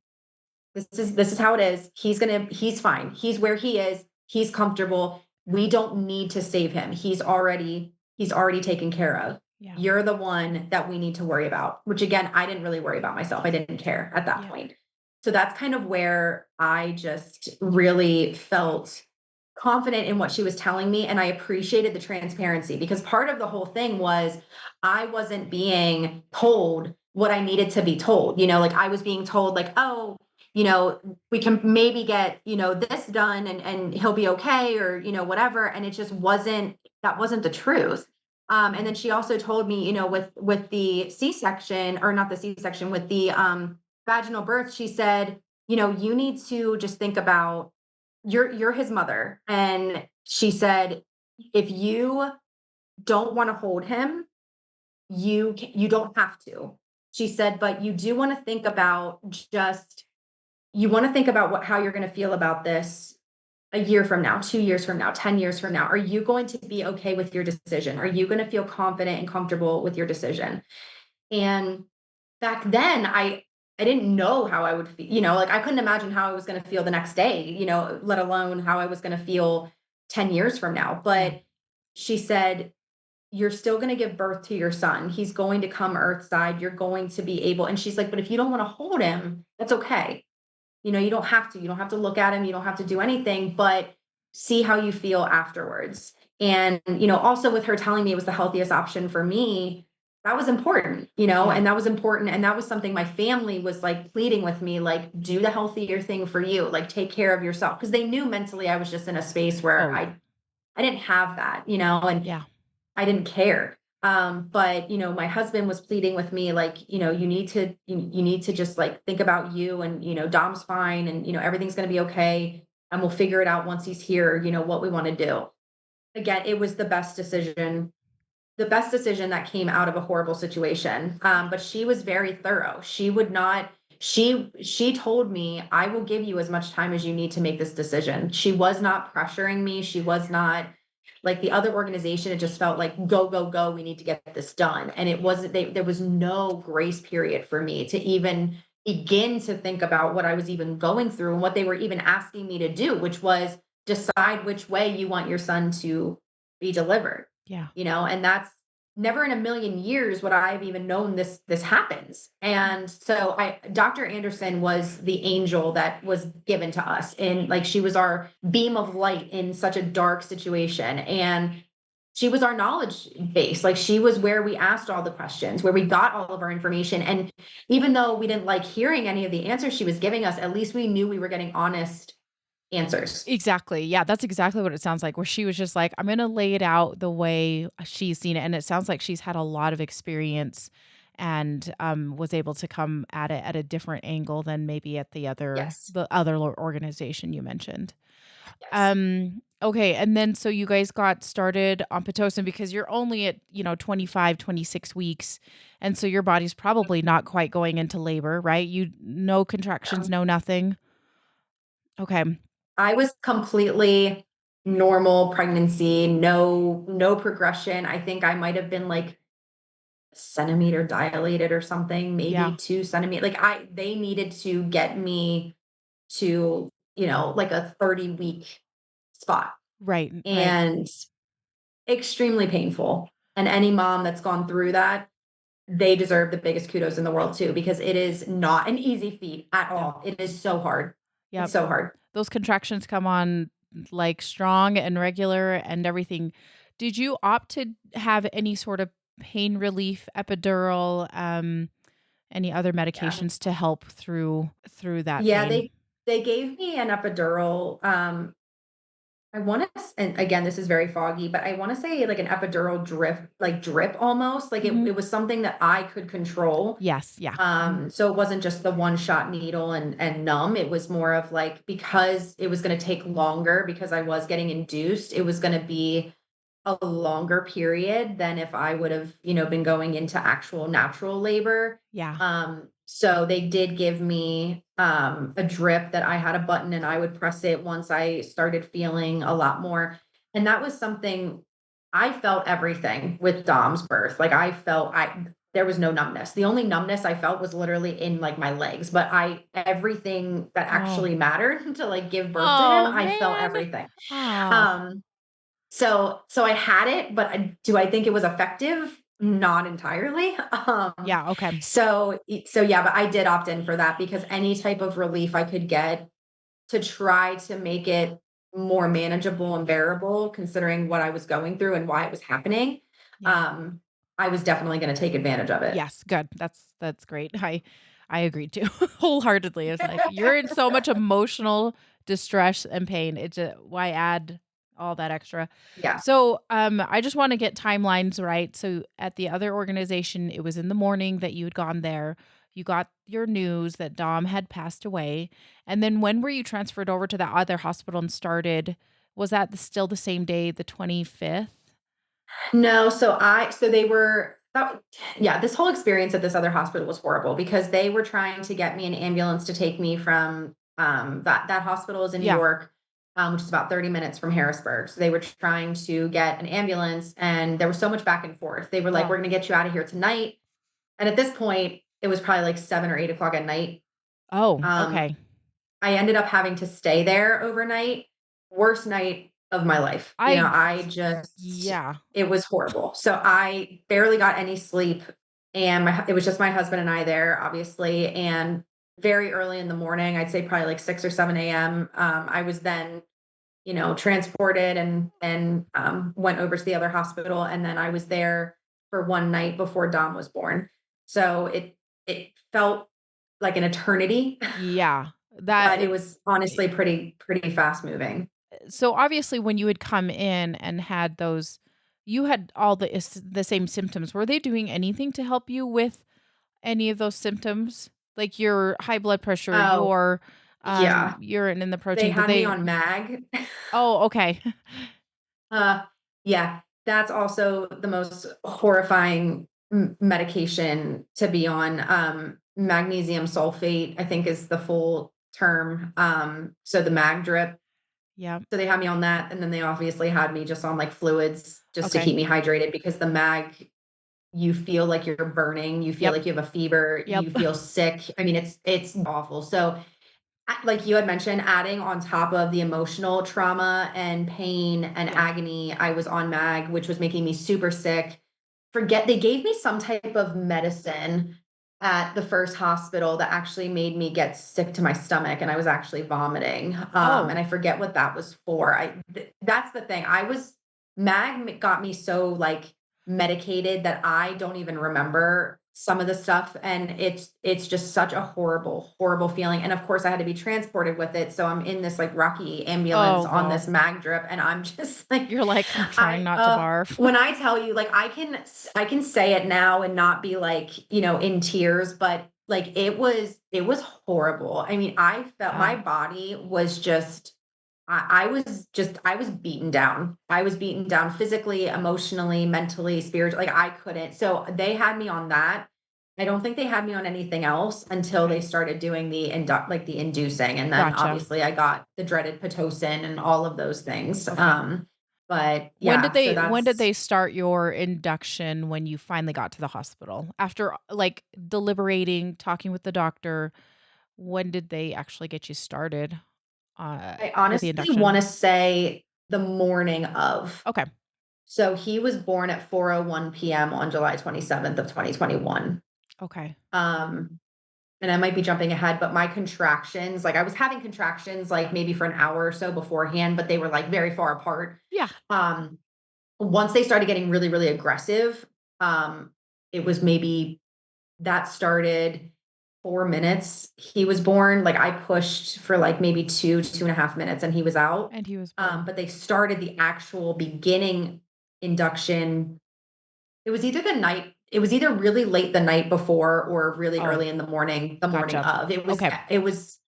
this is how it is. He's fine. He's where he is. He's comfortable. We don't need to save him. He's already taken care of. Yeah. You're the one that we need to worry about, which again, I didn't really worry about myself. I didn't care at that Yeah. point. So that's kind of where I just really felt confident in what she was telling me. And I appreciated the transparency because part of the whole thing was I wasn't being told what I needed to be told. Like I was being told, like, oh, we can maybe get, this done and he'll be okay or, whatever. And it just that wasn't the truth. And then she also told me, with the C-section or not the C-section, with the vaginal birth, she said, you need to just think about you're his mother. And she said, if you don't want to hold him, you don't have to. She said, but you do want to think about you want to think about how you're going to feel about this a year from now, 2 years from now, 10 years from now. Are you going to be okay with your decision? Are you going to feel confident and comfortable with your decision? And back then I didn't know how I would feel, like I couldn't imagine how I was going to feel the next day, let alone how I was going to feel 10 years from now. Yeah. But she said, you're still going to give birth to your son. He's going to come earthside. You're going to be able. And she's like, but if you don't want to hold him, that's okay. You don't have to. You don't have to look at him. You don't have to do anything, but see how you feel afterwards. And, also with her telling me it was the healthiest option for me, that was important, Yeah. and that was important. And that was something my family was like pleading with me, like, do the healthier thing for you, like take care of yourself. Cause they knew mentally I was just in a space where Oh, yeah. I didn't have that, and Yeah. I didn't care. But my husband was pleading with me, like, you need to just like think about you and Dom's fine and everything's gonna be okay. And we'll figure it out once he's here, what we want to do. Again, it was the best decision that came out of a horrible situation. But she was very thorough. She would not, she told me, I will give you as much time as you need to make this decision. She was not pressuring me. She was not like the other organization. It just felt like go, go, go. We need to get this done. And it wasn't, there was no grace period for me to even begin to think about what I was even going through and what they were even asking me to do, which was decide which way you want your son to be delivered. Yeah. And that's never in a million years would I have even known this happens. And so Dr. Anderson was the angel that was given to us. And like she was our beam of light in such a dark situation. And she was our knowledge base. Like she was where we asked all the questions, where we got all of our information. And even though we didn't like hearing any of the answers she was giving us, at least we knew we were getting honest answers. Exactly. Yeah, that's exactly what it sounds like, where she was just like, I'm going to lay it out the way she's seen it. And it sounds like she's had a lot of experience and was able to come at it at a different angle than maybe at Yes. the other organization you mentioned. Yes. Okay. And then so you guys got started on Pitocin because you're only at, 25, 26 weeks. And so your body's probably not quite going into labor, right? No contractions, no nothing. Okay. I was completely normal pregnancy, no progression. I think I might have been like centimeter dilated or something, maybe Yeah. 2 centimeter. Like they needed to get me to, like a 30-week spot Right. Right. and extremely painful. And any mom that's gone through that, they deserve the biggest kudos in the world too, because it is not an easy feat at Yeah. all. It is so hard. It's Yep. so hard. Those contractions come on like strong and regular and everything. Did you opt to have any sort of pain relief, epidural, any other Yeah. medications to help through that Yeah, pain? they gave me an epidural. I want to, and again, this is very foggy, but I want to say like an epidural drip almost. Like Mhm. it was something that I could control. Yes, yeah. Mhm. So it wasn't just the one shot needle and numb. It was more of like because it was going to take longer because I was getting induced. It was going to be a longer period than if I would have, been going into actual natural labor. Yeah. So they did give me a drip that I had a button and I would press it once I started feeling a lot more. And that was something I felt everything with Dom's birth. Like I felt I there was no numbness. The only numbness I felt was literally in like my legs, but I everything that Oh. actually mattered to like give birth to him, Oh, I felt man. everything. Oh. Um so I had it, but do I think it was effective? Not entirely. Yeah, okay. So yeah, but I did opt in for that because any type of relief I could get to try to make it more manageable and bearable considering what I was going through and why it was happening, Yeah. um, I was definitely gonna take advantage of it. Yes, good. That's great. I agree too wholeheartedly. It's like you're in so much emotional distress and pain. It just why add all that extra? Yeah. So, I just want to get timelines right. So, at the other organization, it was in the morning that you had gone there. You got your news that Dom had passed away, and then when were you transferred over to the other hospital and started? Was that still the same day, the 25th? No, so they were that yeah, this whole experience at this other hospital was horrible because they were trying to get me an ambulance to take me from, that hospital is in New Yeah. York, which is about 30 minutes from Harrisburg. So they were trying to get an ambulance and there was so much back and forth. They were like, Oh. "We're gonna get you out of here tonight." And at this point, it was probably like 7 or 8 o'clock at night. Oh, Um, okay. I ended up having to stay there overnight. Worst night of my life. You know, I I just yeah. it was horrible. So I barely got any sleep and it was just my husband and I there, obviously. And very early in the morning, I'd say probably like 6 or 7 a.m. I was then, transported and went over to the other hospital. And then I was there for one night before Dom was born. So it felt like an eternity, Yeah. but it That was honestly pretty fast moving. so obviously when you had come in and had those you had all the same symptoms. Were they doing anything to help you with any of those symptoms? Like your high blood pressure, Oh, your yeah. urine in the They protein. Did had me they on mag. Oh, okay. Uh, yeah, that's also the most horrifying medication to be on. Magnesium sulfate, I think is the full term. So the mag drip. Yeah. So they had me on that, and then they obviously had me just on like fluids just to Okay. keep me hydrated because the mag, you feel like you're burning, you feel Yep. like you have a fever, Yep. you feel sick. I mean, it's awful. So like you had mentioned, adding on top of the emotional trauma and pain and Yeah. agony, I was on mag, which was making me super sick. Forget they gave me some type of medicine at the first hospital that actually made me get sick to my stomach and I was actually vomiting. And Oh. I forget what that was for. That's the thing. Mag got me so like medicated that I don't even remember some of the stuff and it's just such a horrible feeling and of course I had to be transported with it so I'm in this like rocky ambulance Oh, on well. this mag drip and I'm just like You're like, I'm trying I not to barf. when I tell you like I can say it now and not be like in tears but like it was horrible. I mean I felt my Yeah. body was just I was beaten down. I was beaten down physically, emotionally, mentally, spiritually. Like I couldn't. So they had me on that. I don't think they had me on anything else until they Okay. started doing the inducing. And then Gotcha. obviously I got the dreaded Pitocin and all of those things. Okay. But When did yeah, so they that's start your induction when you finally got to the hospital? After, like, deliberating, talking with the doctor, when did they actually get you started, I with the honestly want induction? to say the morning of. Okay, So he was born at 4:01 p.m. on July 27th of 2021. okay. Um, and I might be jumping ahead, but my contractions, like I was having contractions like maybe for an hour or so beforehand, but they were like very far apart. Yeah. Um, Once they started getting really, really aggressive, um, it was maybe that started 4 minutes. He was born, like I pushed for like maybe 2.5 minutes and he was out. And he was born. But they started the actual beginning induction it was either really late the night before or really Oh, early in the morning gotcha. of. Okay. It was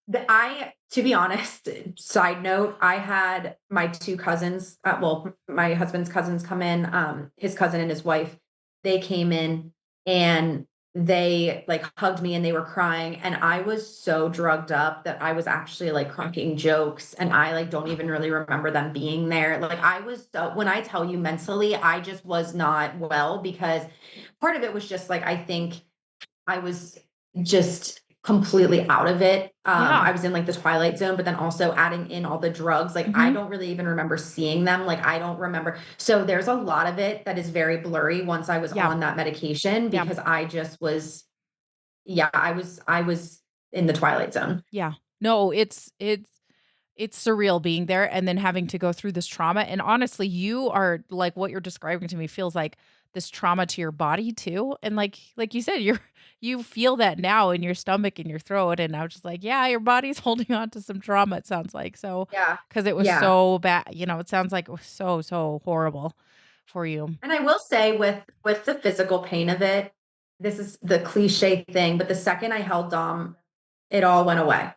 to be honest, side note, I had my 2 cousins, well, my husband's cousins come in, his cousin and his wife, they came in and they like hugged me and they were crying, and I was so drugged up that I was actually like cracking jokes, and I like don't even really remember them being there. Like I was so, when I tell you mentally, I just was not well, because part of it was just like I think I was just completely out of it. Yeah. I was in like the twilight zone, but then also adding in all the drugs. Like I Mhm. don't really even remember seeing them. Like I don't remember. So there's a lot of it that is very blurry once I was Yeah. on that medication, Yeah. because I just was, yeah, I was in the twilight zone. Yeah. No, it's surreal being there and then having to go through this trauma, and honestly, you are like what you're describing to me feels like this trauma to your body too, and like you said, you feel that now in your stomach and your throat, and I was just like, "Yeah, your body's holding on to some trauma," it sounds like, so Yeah. because it was Yeah. so bad, it sounds like it was so, so horrible for you. And I will say with the physical pain of it, this is the cliche thing, but the second I held Dom, it all went away.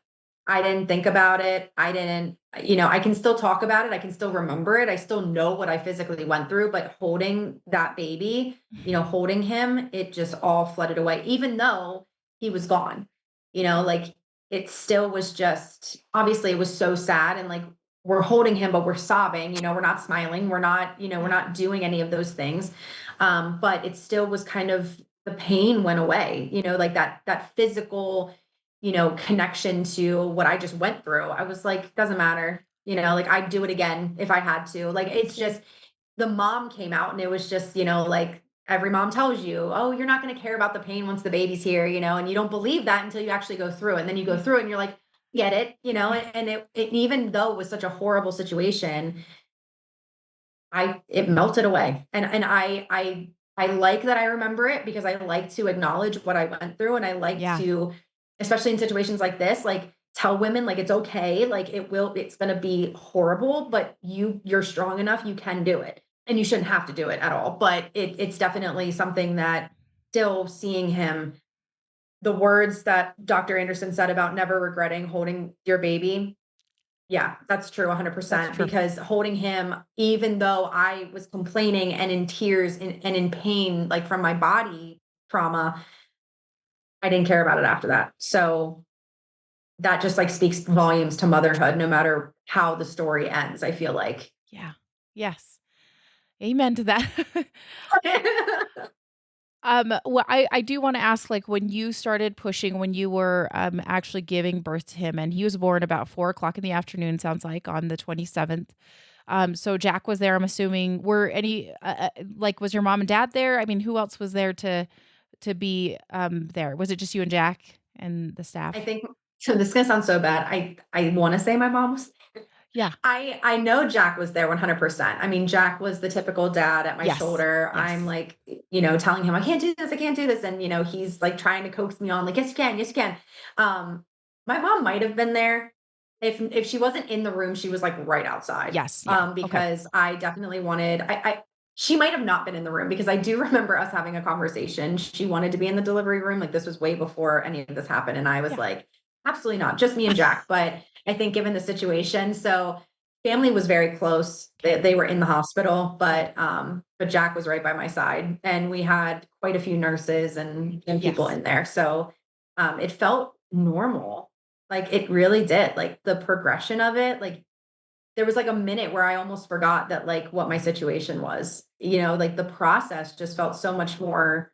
I didn't think about it. I didn't, I can still talk about it. I can still remember it. I still know what I physically went through, but holding that baby, holding him, it just all flooded away, even though he was gone. Like it still was just, obviously it was so sad, and like we're holding him, but we're sobbing, we're not smiling. We're not, we're Yeah. not doing any of those things. But it still was kind of, the pain went away, like that physical, connection to what I just went through. I was like, doesn't matter, like I'd do it again if I had to. Like That's it's good. just, the mom came out, and it was just, like every mom tells you, oh, you're not going to care about the pain once the baby's here, and you don't believe that until you actually go through it. And then you go Yeah. through it and you're like, get it, and it even though it was such a horrible situation, it melted away. And I like that I remember it, because I like to acknowledge what I went through, and I like Yeah. to, especially in situations like this, like tell women like it's okay, like it's going to be horrible, but you're strong enough, you can do it. And you shouldn't have to do it at all, but it's definitely something that, still seeing him, the words that Dr. Anderson said about never regretting holding your baby, yeah, that's true That's 100%, true. because holding him, even though I was complaining and in tears and in pain, like from my body trauma, I didn't care about it after that. So that just like speaks volumes to motherhood, no matter how the story ends, I feel like. Yeah. Yes. Amen to that. Well, I do wanna ask, like, when you started pushing, when you were, actually giving birth to him, and he was born about 4 o'clock in the afternoon, sounds like, on the 27th. So Jack was there, I'm assuming. Were any, like, was your mom and dad there? I mean, who else was there to be, there? Was it just you and Jack and the I staff? think, so this is gonna sound so bad. I want to say my mom was, Yeah. I know Jack was there 100%. I mean, Jack was the typical dad at my Yes. shoulder. I'm Yes. like, telling him, I can't do this, I can't do this. And, he's like trying to coax me on, like, yes, you can, yes, you can. Um, my mom might have been there. If she wasn't in the room, she was like right outside. Yes, yeah. Okay. Because I definitely wanted, she might have not been in the room, because I do remember us having a conversation. She wanted to be in the delivery room. Like this was way before any of this happened. And I was Yeah. like, absolutely not, just me and Jack. But I think given the situation, so family was very close. They, Okay. they were in the hospital, Good. but Jack was right by my side, and we had quite a few nurses and people Yes. in there. So it felt normal. Like it really did. Like the progression of it, like there was like a minute where I almost forgot that like what my situation was. Like the process just felt so much more,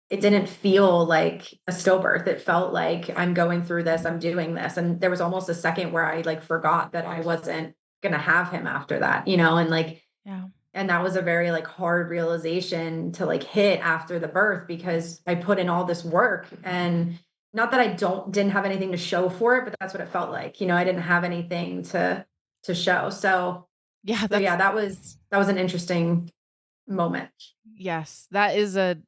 it didn't feel like a stillbirth. It felt like I'm going through this, I'm doing this. And there was almost a second where I like forgot that I wasn't gonna have him after that, and like, Yeah. and that was a very like hard realization to like hit after the birth, because I put in all this work, and not that I didn't have anything to show for it, but that's what it felt like. I didn't have anything to show. Yeah, So that's yeah, that was an interesting moment. yes, that is the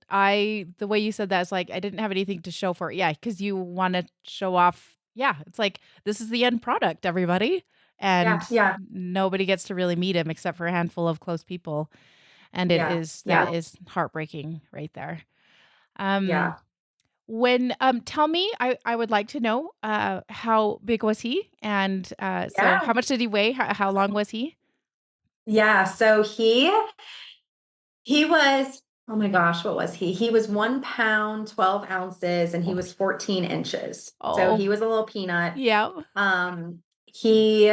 way you said that is like, I didn't have anything to show for it. Yeah, because you wanna show off yeah, it's like, this is the end product, everybody, Yeah, and yeah, nobody gets to really meet him except for a handful of close people, and yeah, that yeah, is heartbreaking right there. Um, yeah, when tell me, I would like to know, how big was he? And, so yeah. how much did he weigh? How long was he? Yeah, so he was oh my gosh, what was he? He was 1 pound, 12 ounces, and he Oh, was 14 inches. So oh, he was a little peanut. yeah. He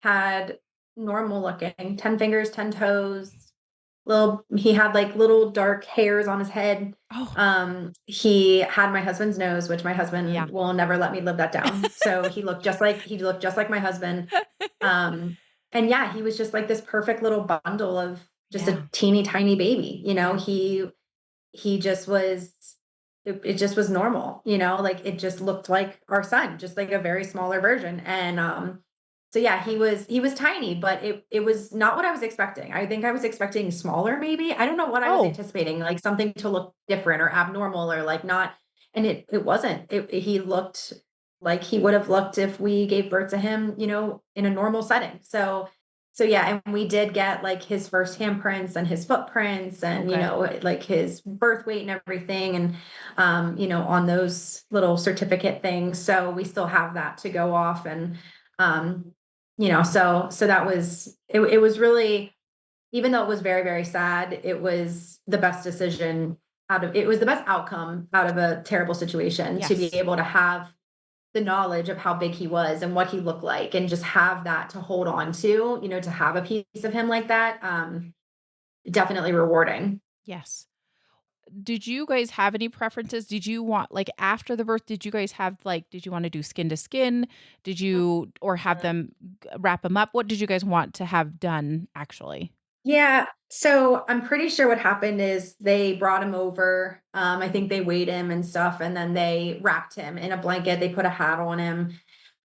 had normal looking, 10 fingers, 10 toes, he had like little dark hairs on his head. Oh, He had my husband's nose, which my yeah. husband will never let me live that down. So he looked just like my husband. Um, and yeah, he was just like this perfect little bundle of just a Yeah, teeny tiny baby. yeah. He just was it just was normal, like it just looked like our son, just like a very smaller version. And so yeah, he was tiny, but it was not what I was expecting. I think I was expecting smaller, maybe. I don't know what I was Oh, anticipating, like something to look different or abnormal or like not. And it wasn't. He looked like he would have looked if we gave birth to him, in a normal setting. So yeah, and we did get like his first handprints and his footprints oh, and, good. like his birth weight and everything. And, on those little certificate things. So we still have that to go off. And, so that it was really, even though it was very, very sad, it was the best decision it was the best outcome out of a terrible situation to be Yes. able to have the knowledge of how big he was and what he looked like and just have that to hold on to, to have a piece of him like that. Definitely rewarding. Yes. Did you guys have any preferences? Did you want like after the birth, did you guys have like did you want to do skin to skin? Did you or have them wrap them up? What did you guys want to have done actually? Yeah. So I'm pretty sure what happened is they brought him over. I think they weighed him and stuff, and then they wrapped him in a blanket. They put a hat on him.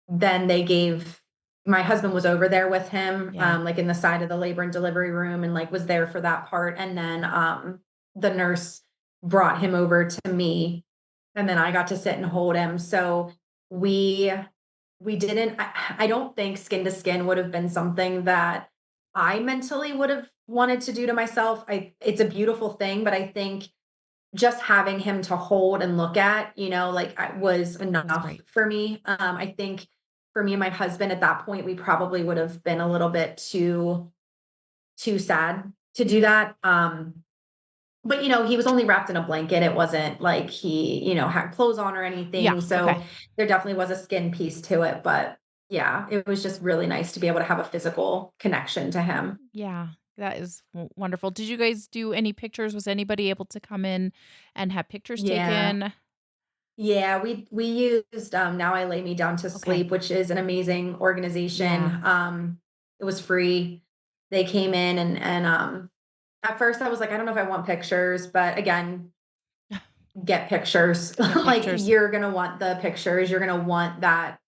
Then they gave my husband was over there with him, Yeah. like in the side of the labor and delivery room, and like was there for that part. And then the nurse brought him over to me, and then I got to sit and hold him. So we we didn't. I don't think skin to skin would have been something that I mentally would have wanted to do to myself. It's a beautiful thing, but I think just having him to hold and look at, like was Was enough great. for me. I think for me and my husband at that point, we probably would have been a little bit too sad to do Yeah. that. But he was only wrapped in a blanket. It wasn't like he, had clothes on or Yeah. anything. So Okay. there definitely was a skin piece to it. But yeah, it was just really nice to be able to have a physical connection to him. Yeah. That is wonderful. Did you guys do any pictures? Was anybody able to come in and have pictures Yeah. taken? Yeah, we used Now I Lay Me Down to Okay. Sleep, which is an amazing organization. Yeah. It was free. They came in and at first I was like, I don't know if I want pictures, but again, get pictures. Get Like pictures. you're gonna want the pictures, you're gonna want that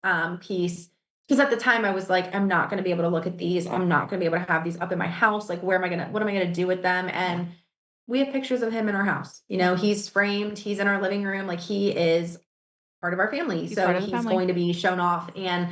piece. Because at the time I was like, I'm not gonna be able to look at these. I'm not gonna be able to have these up in my house. Like, what am I gonna do with them? Yeah. And we have pictures of him in our house. Yeah. He's framed, he's in our living room, like he is part of our family. He's part So of the he's family. going to be shown off. And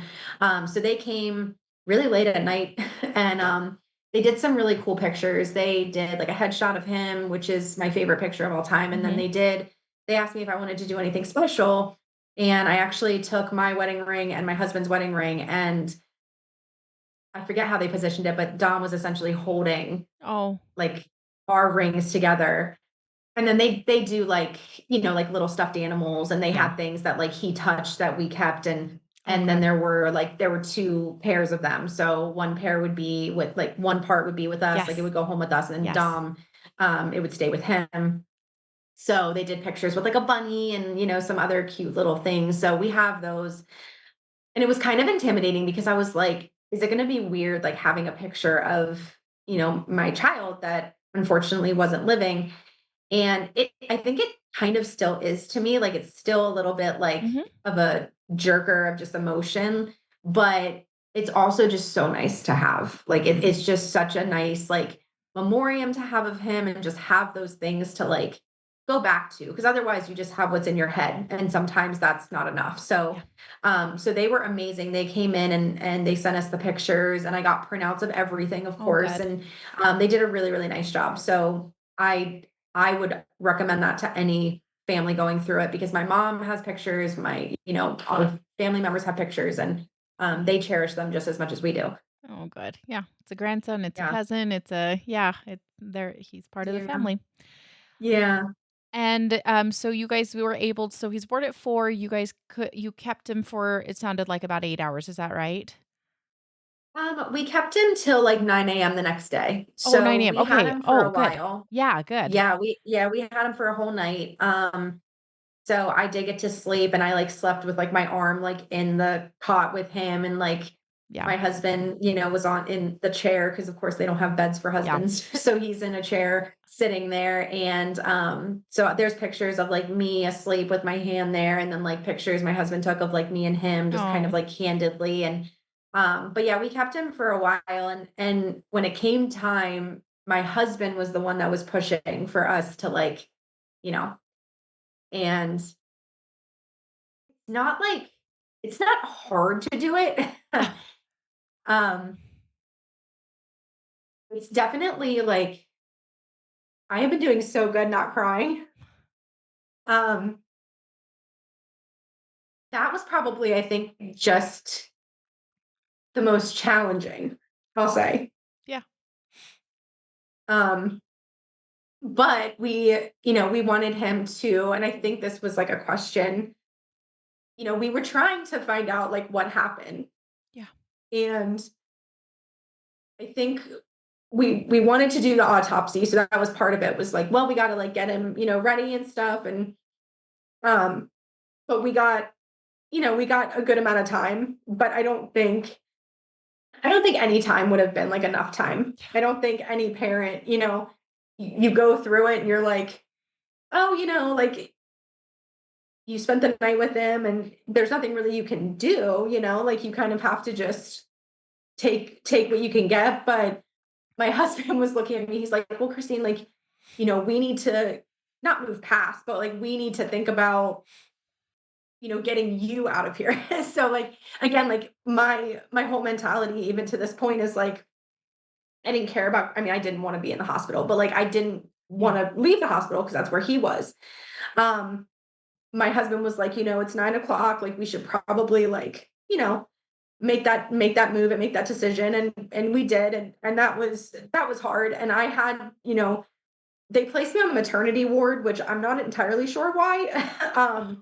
so they came really late at night and they did some really cool pictures. They did like a headshot of him, which is my favorite picture of all time. And then Mhm. they asked me if I wanted to do anything special. And I actually took my wedding ring and my husband's wedding ring, and I forget how they positioned it, but Dom was essentially holding Oh, like our rings together. And then they do like, like little stuffed animals, and they yeah. had things that like he touched that we kept. And Oh, then good. there were two pairs of them. So one pair would be with like one part would be with us, like it Yes. would go home with us, and Yes. Dom, it would stay with him. So they did pictures with like a bunny and, some other cute little things. So we have those. And it was kind of intimidating because I was like, is it gonna be weird like having a picture of, my child that unfortunately wasn't living? And I think it kind of still is to me, like, it's still a little bit like Mhm. of a jerker of just emotion, but it's also just so nice to have. Like, Yeah. it's just such a nice, like, memoriam to have of him and just have those things to, like, go back to, because otherwise you just have what's in your head, and sometimes that's not enough. So, Yeah. so they were amazing. They came in and they sent us the pictures, and I got printouts of everything, of Oh, course, good. and, they did a really, really nice job. So I I would recommend that to any family going through it, because my mom has pictures, all the family members have pictures, and they cherish them just as much as we do. Oh, good. Yeah. It's a grandson, it's a Yeah. cousin, it's a yeah, it's there he's part of the Yeah. family. Yeah. And, so you guys were able so he's born at 4, you kept him for it sounded like about 8 hours, is that right? We kept him till like 9 a.m. the next day. Oh, So 9 AM, we had okay. him for Oh, a good. while. Yeah, good. Yeah, we had him for a whole night. So I did get to sleep and I like slept with like my arm like in the cot with him and like Yeah, my husband, was on in the chair because of course they don't have beds for yeah. husbands. So he's in a chair sitting there and so there's pictures of like me asleep with my hand there and then like pictures my husband took of like me and him just kind of Oh, like candidly and but yeah, we kept him for a while and when it came time, my husband was the one that was pushing for us to like, you know, and not like it's not hard to do it. Um, it's definitely like I have been doing so good not crying. Um, that was probably, I think, just the most challenging, I'll say. yeah, Um, but we wanted him to, and I think this was like a question, we were trying to find out like what happened. yeah, And I think we wanted to do the autopsy, so that was part of it was like, well, we got to like get him, ready and stuff and um but we got a good amount of time, but I don't think any time would have been like enough time. yeah, I don't think any parent, you go through it and you're like, "Oh, like you spent the night with him and there's nothing really you can do, like you kind of have to just take what you can get." But my husband was looking at me. He's like, "Well, Christine, like, we need to not move past, but like we need to think about, getting you out of here." So like again, like my whole mentality even to this point is like I didn't care about I mean, I didn't want to be in the hospital, but like I didn't yeah, want to leave the hospital because that's where he was. Um, my husband was like, it's 9 o'clock, like we should probably like, make that move and make that decision. And we did, and that was hard. And I had, they placed me on the maternity ward, which I'm not entirely sure why.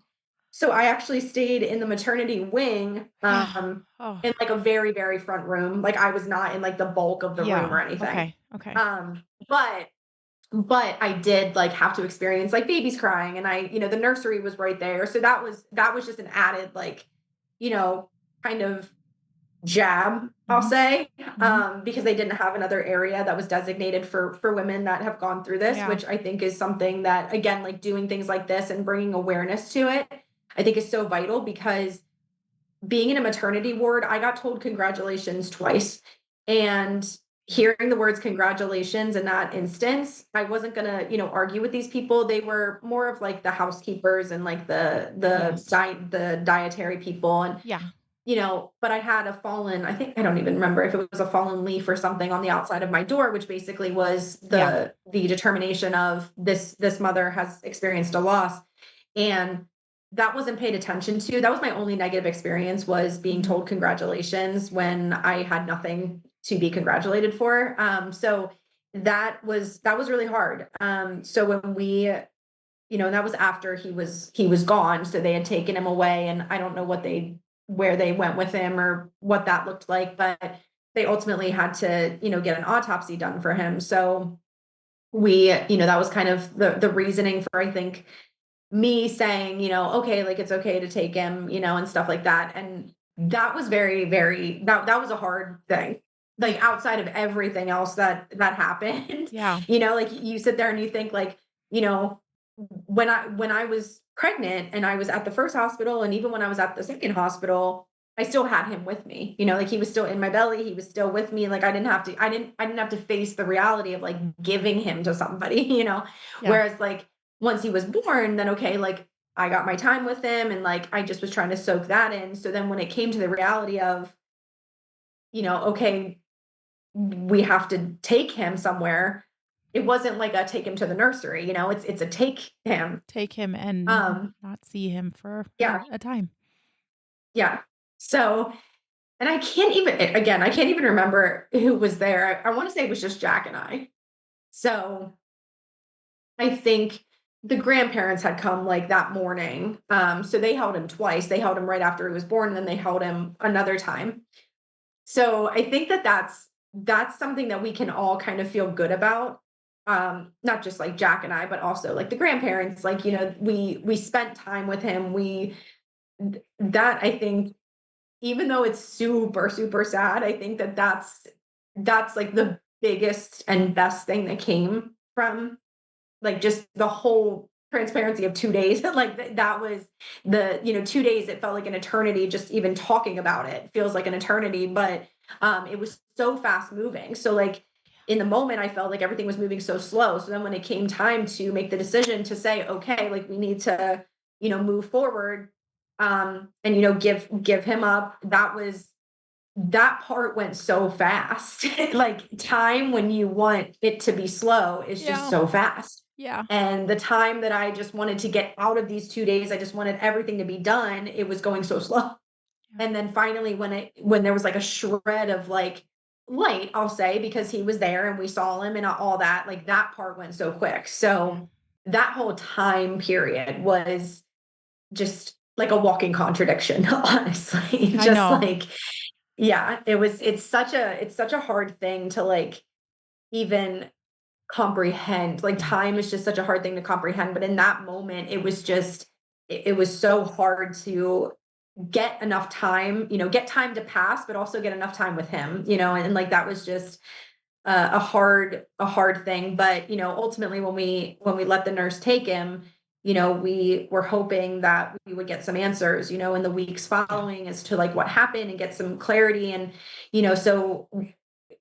So I actually stayed in the maternity wing, yeah. Oh, in like a very, very front room. Like I was not in like the bulk of the room yeah. or anything. Okay, okay. But I did like have to experience like babies crying and the nursery was right there. So that was just an added like, you know, kind of jab, I'll Mhm, say, mhm. because they didn't have another area that was designated for women that have gone through this, Yeah, which I think is something that again, like doing things like this and bringing awareness to it, I think is so vital because being in a maternity ward, I got told congratulations twice. And hearing the words congratulations in that instance, I wasn't gonna, argue with these people. They were more of like the housekeepers and like yes. the dietary people. And Yeah, but I had a fallen, I don't even remember if it was a fallen leaf or something on the outside of my door, which basically was yeah. the determination of this mother has experienced a loss. And that wasn't paid attention to. That was my only negative experience was being Mhm. told congratulations when I had nothing to be congratulated for. So that was really hard. So when and that was after he was gone. So they had taken him away, and I don't know where they went with him or what that looked like, but they ultimately had to, get an autopsy done for him. So that was kind of the reasoning for I think me saying, okay, like it's okay to take him, and stuff like that. And that was very, very that was a hard thing. Yeah, Like outside of everything else that happened, yeah, like you sit there and you think like, you know, when I was pregnant and I was at the first hospital and even when I was at the second hospital, I still had him with me. Like he was still in my belly, he was still with me. Like I didn't have to face the reality of like giving him to somebody, yeah. Whereas like once he was born, then okay, like I got my time with him and like I just was trying to soak that in. So then when it came to the reality of, okay, we have to take him somewhere, it wasn't like a take him to the nursery, it's a take him. Take him and Um, not see him for, yeah, yeah, a time. yeah. So, and I can't even remember who was there. I want to say it was just Jack and I. So I think the grandparents had come like that morning. So they held him twice. They held him right after he was born, and then they held him another time. So I think that that's something that we can all kind of feel good about. Not just like Jack and I, but also like the grandparents. Like, we spent time with him. That I think, even though it's super, super sad, I think that that's like the biggest and best thing that came from like just the whole transparency of 2 days. Like that was 2 days. It felt like an eternity. Just even talking about it feels like an eternity, but it was so fast moving. So like in the moment, I felt like everything was moving so slow. So then when it came time to make the decision to say, okay, like we need to, move forward, and give him up, that part went so fast. Like time when you want it to be slow is just Yeah. so fast. Yeah. And the time that I just wanted to get out of these 2 days, I just wanted everything to be done. It was going so slow. Yeah. And then finally, when there was like a shred of like light, I'll say, because he was there and we saw him and all that, like that part went so quick. So that whole time period was just like a walking contradiction, honestly. I Just know. like, yeah, it's such a hard thing to like even comprehend. Like Yeah. time is just such a hard thing to comprehend. But in that moment, it was so hard to get enough time, get time to pass, but also get enough time with him, and like that was just a hard thing. But ultimately when we let the nurse take him, we were hoping that we would get some answers, in the weeks Yeah. following as to like what happened and get some clarity. And so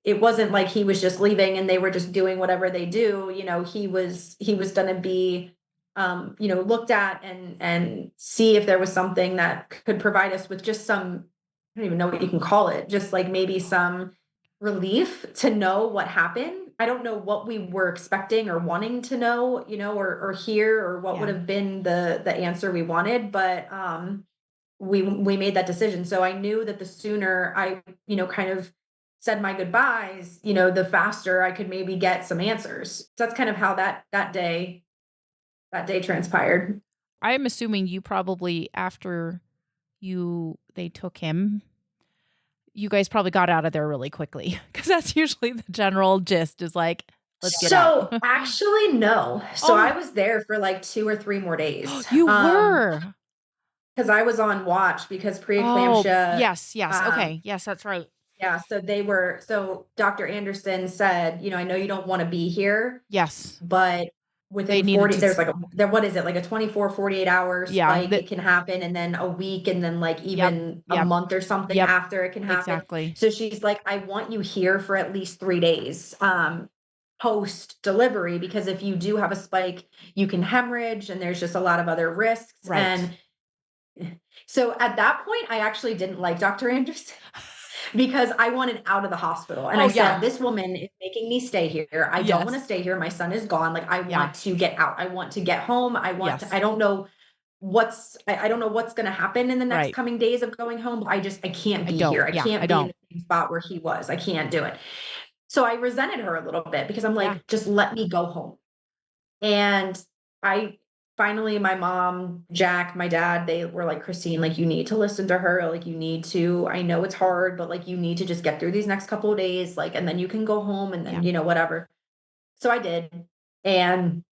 it wasn't like he was just leaving and they were just doing whatever they do. He was going to be looked at and see if there was something that could provide us with just some, I don't even know what you can call it, just like maybe some relief to know what happened. I don't know what we were expecting or wanting to know, or hear, or what would Yeah. have been the answer we wanted, but we made that decision. So I knew that the sooner I, kind of said my goodbyes, the faster I could maybe get some answers. So that's kind of how that day transpired. I'm assuming you probably after they took him, you guys probably got out of there really quickly because that's usually the general gist is like, let's get out. So actually, no. So I Oh, was there for like 2 or 3 more days. you were. Because I was on watch because Oh, preeclampsia. yes, yes. Um, Okay. Yes, that's right. yeah, so Dr. Anderson said, I know you don't want to be here, Yes. but They within needed 40, to there's like what is it, like a 24, 48 hour yeah, spike, it can happen, and then a week, and then like yep. even a Yep. month or something Yep. after it can happen. Exactly. So she's like, I want you here for at least 3 days, post delivery, because if you do have a spike, you can hemorrhage, and there's just a lot of other risks. Right. And so at that point, I actually didn't like Dr. Anderson because I wanted out of the hospital. And I Oh, yeah. said, this woman is making me stay here. I don't want to Yes. stay here. My son is gone. Like, I Yeah. want to get out. I want to get home. I Yes. don't know I don't know what's going to happen in the next Right. coming days of going home. But I can't I be don't. here. I Yeah, I can't be in don't. the same spot where he was. I can't do it. So I resented her a little bit because I'm Yeah. like, just let me go home. And I finally, my mom, Jack, my dad, they were like, Christine, like, you need to listen to her. Like, you need to, I know it's hard, but like, you need to just get through these next couple of days. Like, and then you can go home, and then, Yeah. whatever. So I did. And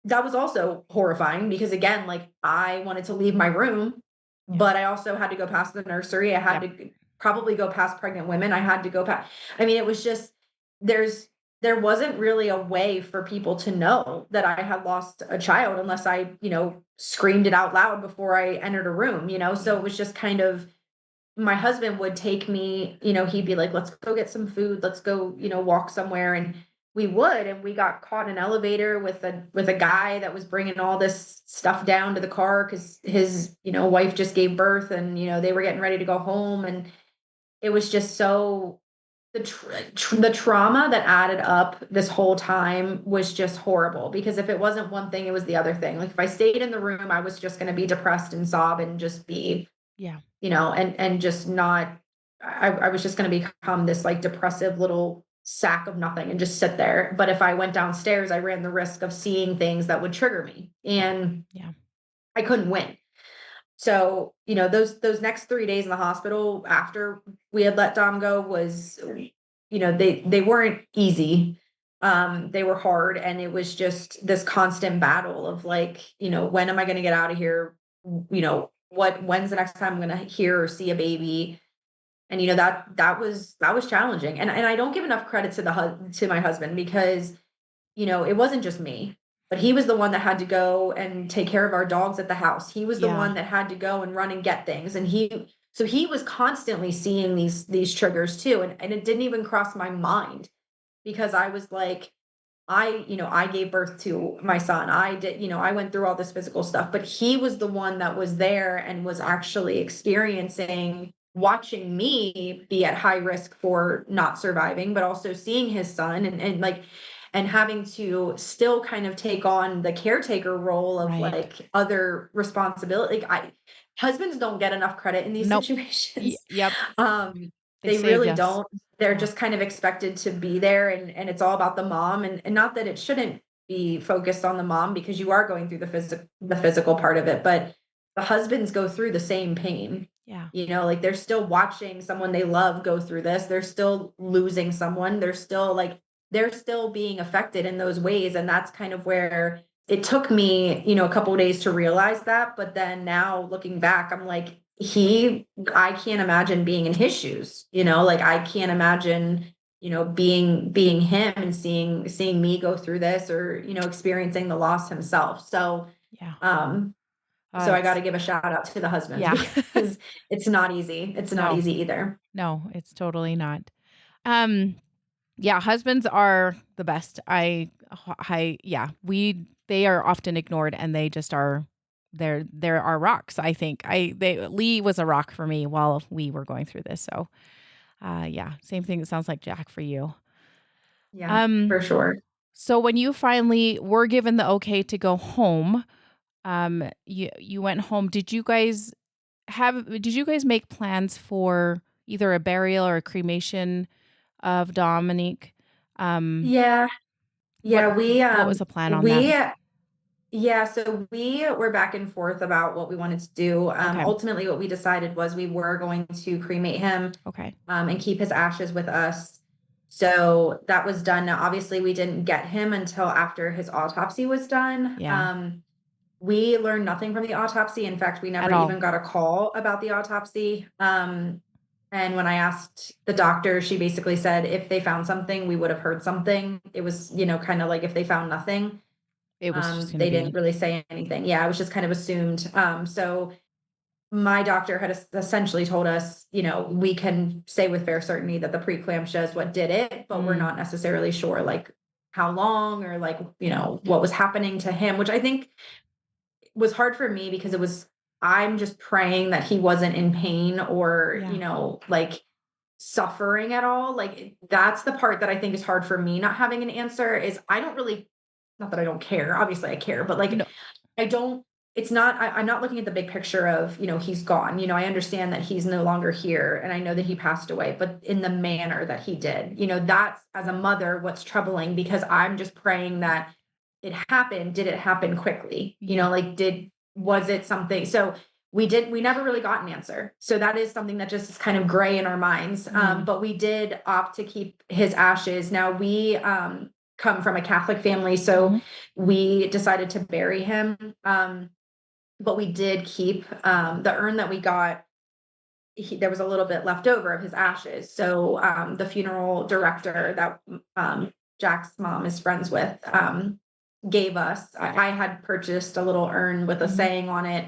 that was also horrifying because, again, like, I wanted to leave my room, Yeah. but I also had to go past the nursery. I had Yep. to probably go past pregnant women. I had to go past, I mean, it was just, there's, there wasn't really a way for people to know that I had lost a child unless I, screamed it out loud before I entered a room, so Yeah. it was just kind of, my husband would take me, he'd be like, let's go get some food. Let's go, walk somewhere. And we would, and we got caught in an elevator with a guy that was bringing all this stuff down to the car because his, wife just gave birth, and, they were getting ready to go home. And it was just so, the trauma that added up this whole time was just horrible, because if it wasn't one thing, it was the other thing. Like, if I stayed in the room, I was just going to be depressed and sob and just be, Yeah. and just not, I was just going to become this like depressive little sack of nothing and just sit there. But if I went downstairs, I ran the risk of seeing things that would trigger me, and Yeah. I couldn't win. So, those next 3 days in the hospital after we had let Dom go was, they weren't easy. They were hard, and it was just this constant battle of like, when am I going to get out of here? When's the next time I'm going to hear or see a baby? And that was challenging. And I don't give enough credit to to my husband, because it wasn't just me, but he was the one that had to go and take care of our dogs at the house. He was the Yeah. one that had to go and run and get things. And he was constantly seeing these triggers too. And it didn't even cross my mind, because I was like, I gave birth to my son. I did, I went through all this physical stuff, but he was the one that was there and was actually experiencing, watching me be at high risk for not surviving, but also seeing his son, and like, and having to still kind of take on the caretaker role of Right. like other responsibility. Husbands don't get enough credit in these Nope. situations. Yep. Um, They they saved really us. don't. They're Yeah. just kind of expected to be there, and it's all about the mom, and not that it shouldn't be focused on the mom, because you are going through the physical part of it, but the husbands go through the same pain. Yeah. Like they're still watching someone they love go through this. They're still losing someone. They're still being affected in those ways, and that's kind of where it took me, a couple of days to realize that. But then now looking back, I'm like, I can't imagine being in his shoes, like I can't imagine, being him and seeing me go through this, or, experiencing the loss himself. So, Yeah. um, so I got to It's give a shout out to the husbands, yeah. because it's not easy. It's not No. easy either. No, it's totally not. Um, yeah, husbands are the best. Yeah, they are often ignored, and they just are, they're our rocks, I think. Lee was a rock for me while we were going through this. So, yeah, same thing. It sounds like Jack for you. Yeah, Um, for sure. so when you finally were given the okay to go home, you went home. Did you guys make plans for either a burial or a cremation of Dominic? Um, Yeah. what Yeah. We, what was the plan on that? we, yeah. So we were back and forth about what we wanted to do. Okay. Ultimately, what we decided was we were going to cremate him, Okay. and keep his ashes with us. So that was done. Now, obviously, we didn't get him until after his autopsy was done. Yeah. We learned nothing from the autopsy. In fact, we never At all. even got a call about the autopsy. And when I asked the doctor, she basically said if they found something, we would have heard something. It was, kind of like if they found nothing, It was just going to they didn't be. really say anything. Yeah, it was just kind of assumed. So my doctor had essentially told us, we can say with fair certainty that the preeclampsia is what did it, but we're Mm, not necessarily sure like how long, or like, what was happening to him, which I think was hard for me, because I'm just praying that he wasn't in pain, or, yeah. like suffering at all. Like that's the part that I think is hard for me not having an answer. Is I don't really, not that I don't care, obviously I care, but like No. I don't, it's not, I'm not looking at the big picture of, he's gone. I understand that he's no longer here, and I know that he passed away, but in the manner that he did, that's, as a mother, what's troubling, because I'm just praying that it happened. Did it happen quickly? Yeah. Like, was it something? So we never really got an answer. So that is something that just is kind of gray in our minds. Mm, But we did opt to keep his ashes. Now we, come from a Catholic family, so mhm. we decided to bury him. But we did keep, the urn that we got. There was a little bit left over of his ashes. So, the funeral director that, Jack's mom is friends with, gave us. I had purchased a little urn with a Mhm. saying on it,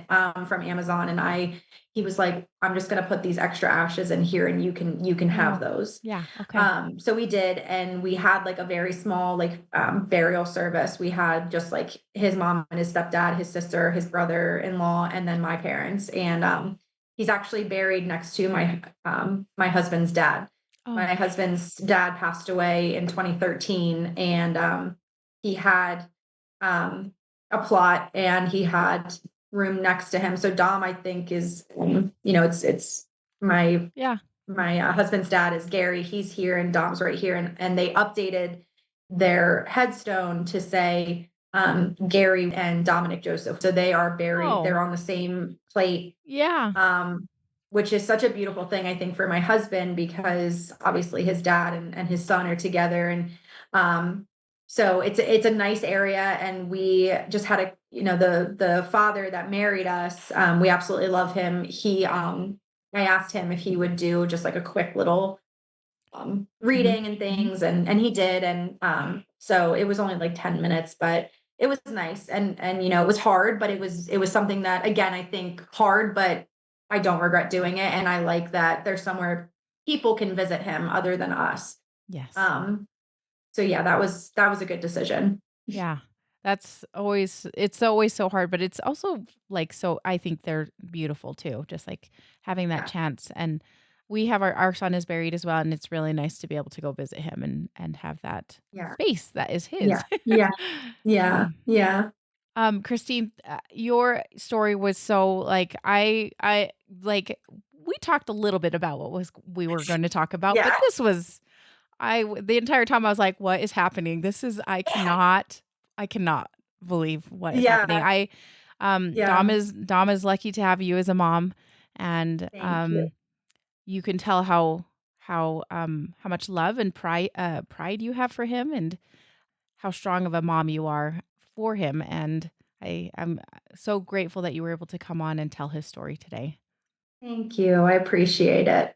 from Amazon, and he was like, I'm just gonna put these extra ashes in here, and you can have Oh, those. yeah. Okay. So we did, and we had like a very small, like, burial service. We had just like his mom and his stepdad, his sister, his brother-in-law, and then my parents. And he's actually buried next to my husband's dad. Oh, My husband's dad passed away in 2013, and he had, a plot, and he had room next to him. So Dom, I think, is, it's my yeah. my husband's dad is Gary. He's here and Dom's right here, and they updated their headstone to say Gary and Dominic Joseph. So they are buried. They're Oh, on the same plate, yeah. um, which is such a beautiful thing, I think, for my husband because obviously his dad and his son are together, and um, so it's a nice area, and we just had a the father that married us. We absolutely love him. I asked him if he would do just like a quick little Mhm. reading and things, and he did, and so it was only like 10 minutes, but it was nice, and it was hard, but it was something that, again, I think hard, but I don't regret doing it, and I like that there's somewhere people can visit him other than us. Yes. um so yeah, that was a good decision. Yeah. It's always so hard, but it's also like so I think they're beautiful too, just like having that Yeah, chance. And we have our son is buried as well, and it's really nice to be able to go visit him and have that yeah, space that is yeah, his. yeah, yeah, Um, yeah, Christine, your story was so like I like we talked a little bit about what was we were going to talk about, yeah, but this was the entire time I was like, "What is happening? This is I cannot believe what is happening." yeah, yeah. Dom is lucky to have you as a mom, and Thank you. you can tell how much love and pride you have for him, and how strong of a mom you are for him. And I'm so grateful that you were able to come on and tell his story today. Thank you. I appreciate it.